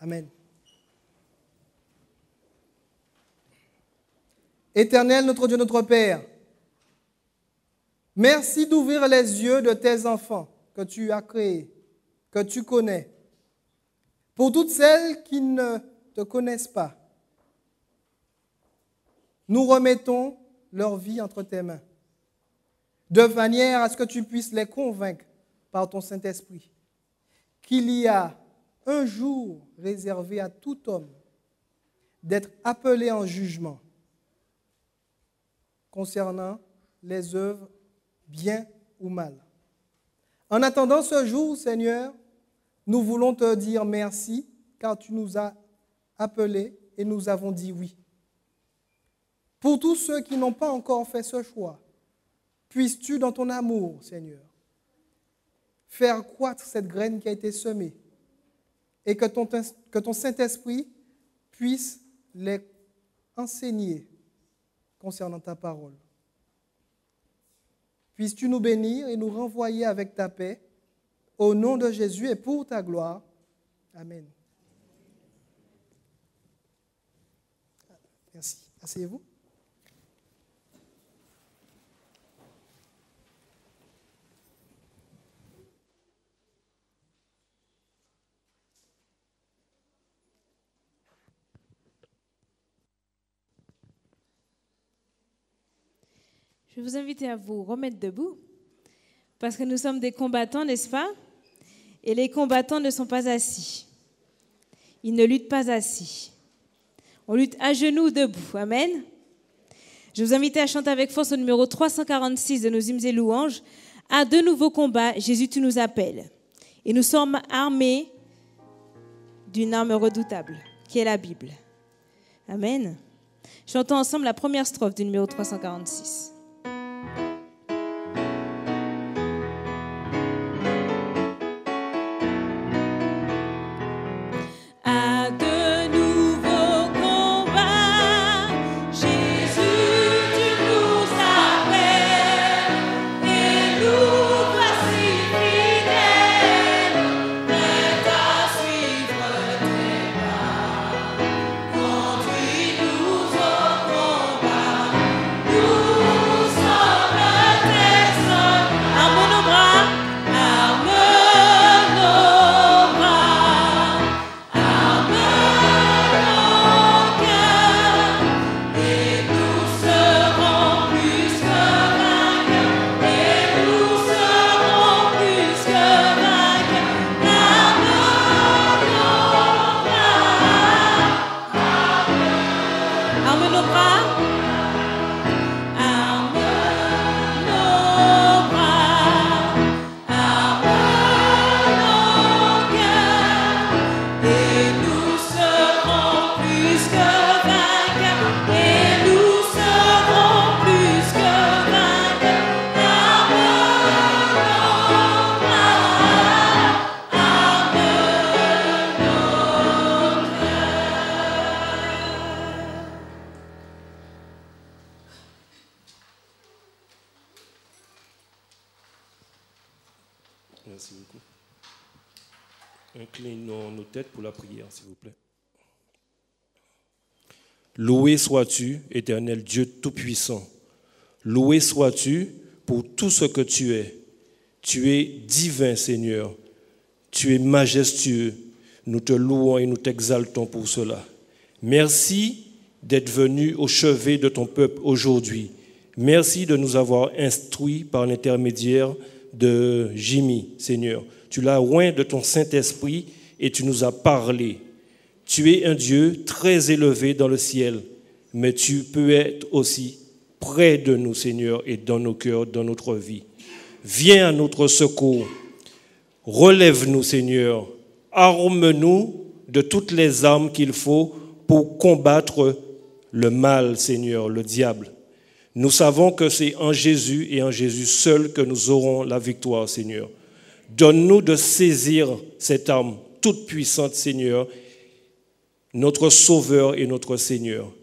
Amen. Éternel, notre Dieu, notre Père, merci d'ouvrir les yeux de tes enfants que tu as créés, que tu connais. Pour toutes celles qui ne te connaissent pas, nous remettons leur vie entre tes mains, de manière à ce que tu puisses les convaincre par ton Saint-Esprit qu'il y a un jour réservé à tout homme d'être appelé en jugement concernant les œuvres bien ou mal. En attendant ce jour, Seigneur, nous voulons te dire merci car tu nous as appelés et nous avons dit oui. Pour tous ceux qui n'ont pas encore fait ce choix, puisses-tu dans ton amour, Seigneur, faire croître cette graine qui a été semée et que ton Saint-Esprit puisse les enseigner concernant ta parole. Puisses-tu nous bénir et nous renvoyer avec ta paix, au nom de Jésus et pour ta gloire. Amen. Merci. Asseyez-vous. Je vais vous inviter à vous remettre debout, parce que nous sommes des combattants, n'est-ce pas? Et les combattants ne sont pas assis. Ils ne luttent pas assis. On lutte à genoux, debout. Amen. Je vous invite à chanter avec force au numéro 346 de nos hymnes et louanges. À de nouveaux combats, Jésus, tu nous appelles. Et nous sommes armés d'une arme redoutable, qui est la Bible. Amen. Chantons ensemble la première strophe du numéro 346. Merci beaucoup. Inclinons nos têtes pour la prière, s'il vous plaît. Loué sois-tu, éternel Dieu Tout-Puissant. Loué sois-tu pour tout ce que tu es. Tu es divin, Seigneur. Tu es majestueux. Nous te louons et nous t'exaltons pour cela. Merci d'être venu au chevet de ton peuple aujourd'hui. Merci de nous avoir instruits par l'intermédiaire de Jimmy, Seigneur. Tu l'as oint de ton Saint-Esprit et tu nous as parlé. Tu es un Dieu très élevé dans le ciel, mais tu peux être aussi près de nous, Seigneur, et dans nos cœurs, dans notre vie. Viens à notre secours. Relève-nous, Seigneur. Arme-nous de toutes les armes qu'il faut pour combattre le mal, Seigneur, le diable. Nous savons que c'est en Jésus et en Jésus seul que nous aurons la victoire, Seigneur. Donne-nous de saisir cette arme toute puissante, Seigneur, notre Sauveur et notre Seigneur.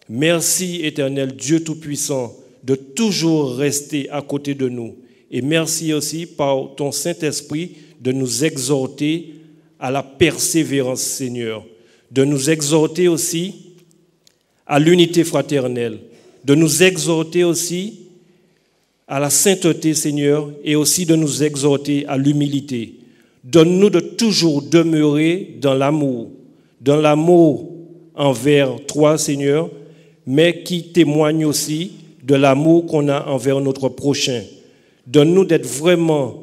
Merci, éternel Dieu Tout-Puissant, de toujours rester à côté de nous. Et merci aussi par ton Saint-Esprit de nous exhorter à la persévérance, Seigneur, de nous exhorter aussi à l'unité fraternelle, de nous exhorter aussi à la sainteté, Seigneur, et aussi de nous exhorter à l'humilité. Donne-nous de toujours demeurer dans l'amour envers toi, Seigneur, mais qui témoigne aussi de l'amour qu'on a envers notre prochain. Donne-nous d'être vraiment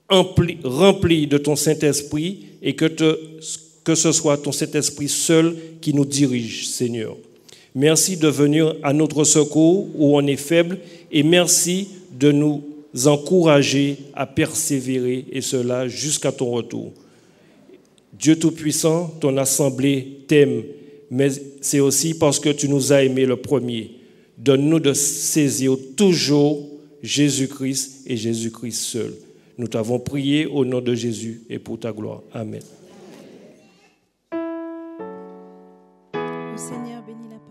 remplis de ton Saint-Esprit et que ce soit ton Saint-Esprit seul qui nous dirige, Seigneur. Merci de venir à notre secours où on est faible et merci de nous encourager à persévérer et cela jusqu'à ton retour. Dieu Tout-Puissant, ton assemblée t'aime. mais c'est aussi parce que tu nous as aimés le premier. Donne-nous de saisir toujours Jésus-Christ et Jésus-Christ seul. Nous t'avons prié au nom de Jésus et pour ta gloire. Amen. Le Seigneur bénit la parole.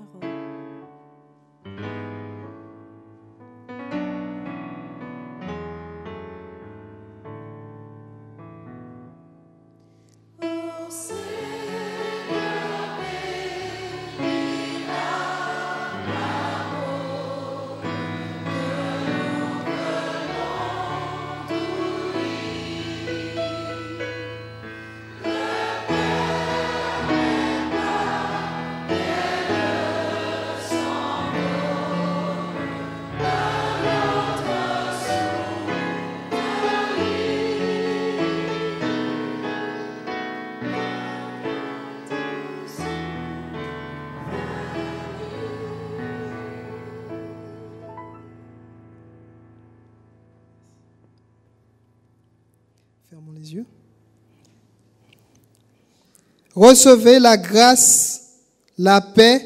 Fermons les yeux. Recevez la grâce, la paix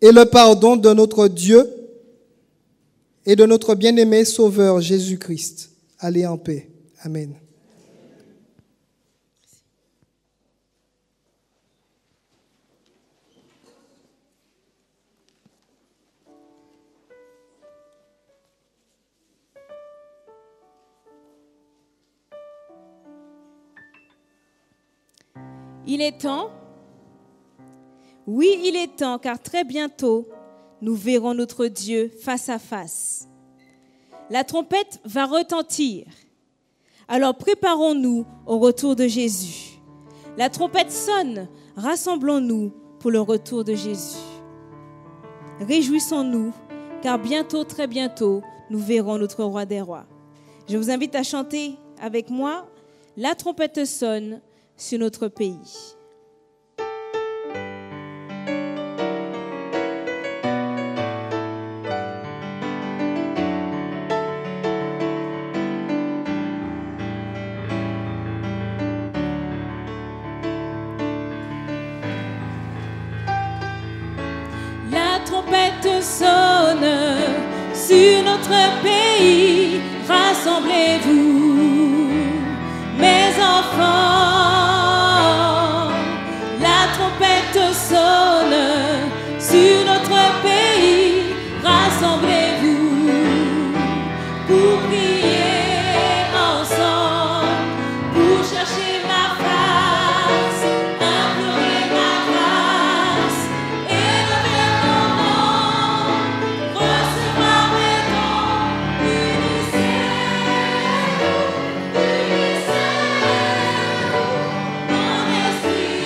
et le pardon de notre Dieu et de notre bien-aimé Sauveur Jésus-Christ. Allez en paix. Amen. Il est temps, oui, il est temps, car très bientôt, nous verrons notre Dieu face à face. La trompette va retentir. Alors préparons-nous au retour de Jésus. La trompette sonne, rassemblons-nous pour le retour de Jésus. Réjouissons-nous, car bientôt, très bientôt, nous verrons notre roi des rois. Je vous invite à chanter avec moi « La trompette sonne » sur notre pays. La trompette sonne sur notre pays, rassemblez-vous, mes enfants. Sonne sur notre pays, rassemblez-vous pour prier ensemble, pour chercher ma face, implorer ma grâce, élever mon nom, recevoir mes dons, unissez-vous, mon esprit.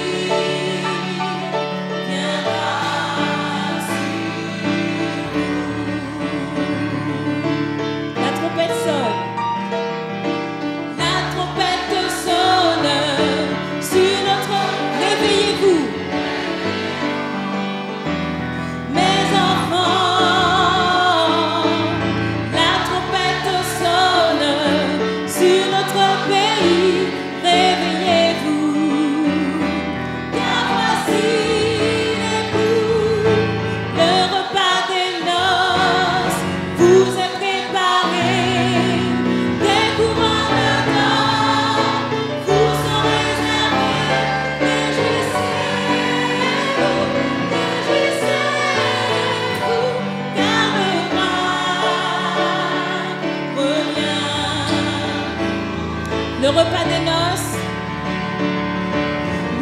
Le repas des noces,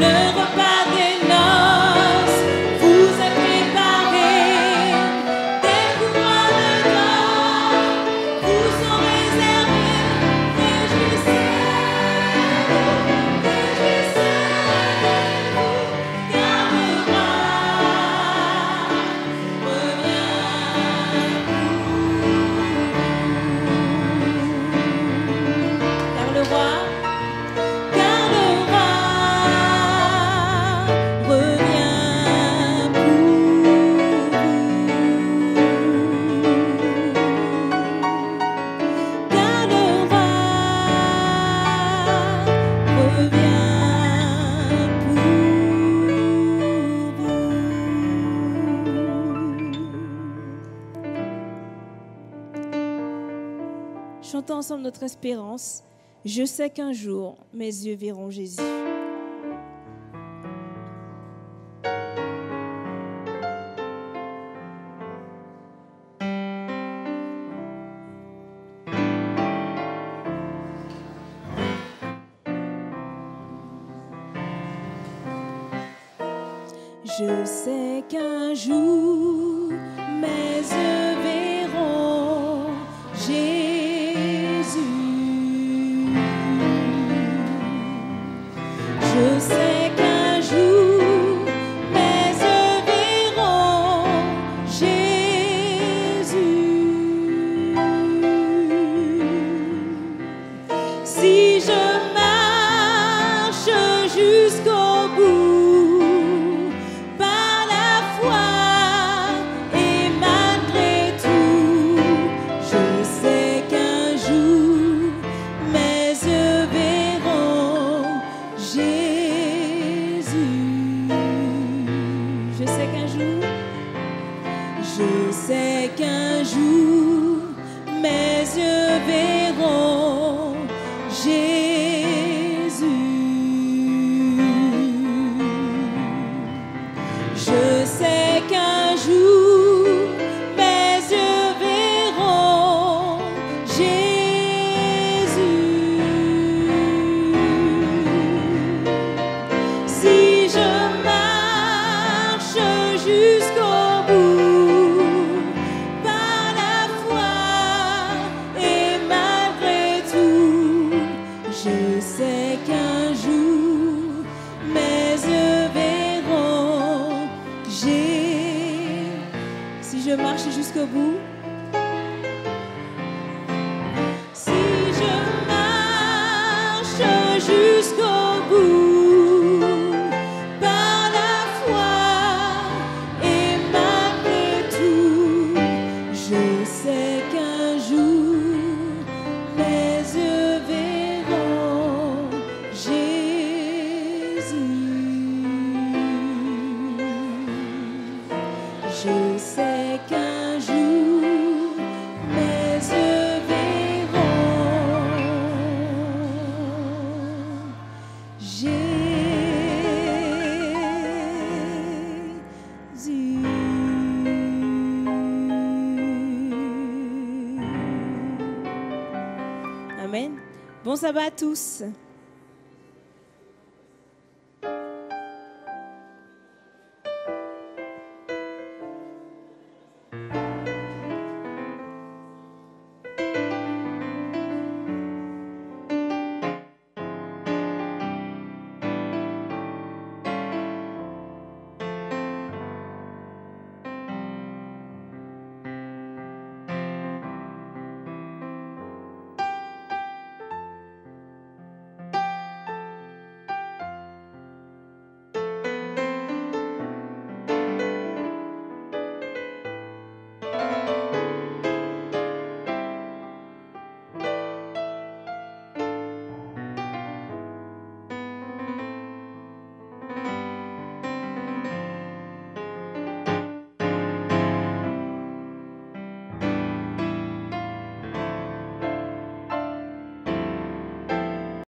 le repas des noces, vous êtes préparés, des couronnes d'or vous sont réservées, réjouissez-vous, car le roi revient. Car le roi chantons ensemble notre espérance. Je sais qu'un jour, mes yeux verront Jésus. Je sais qu'un jour, mes yeux verront Jésus. Je sais qu'un jour, mes yeux verront Jésus. Si je marche jusqu'au bout, par la foi et malgré tout, je sais qu'un jour, mes yeux verront Jésus. Je sais qu'un jour, mes yeux verront Jésus. Je sais qu'un jour, mes yeux verront Jésus. Si je marche jusqu'au bout, par la foi et malgré tout, je sais qu'un jour, mes yeux verront Jésus. Si je marche jusqu'au bout, si je marche jusqu'au bout, par la foi et malgré tout, je sais qu'un jour, mes yeux verront Jésus. Je sais qu'un jour, mes yeux verront Jésus. Amen. Bon sabbat à tous.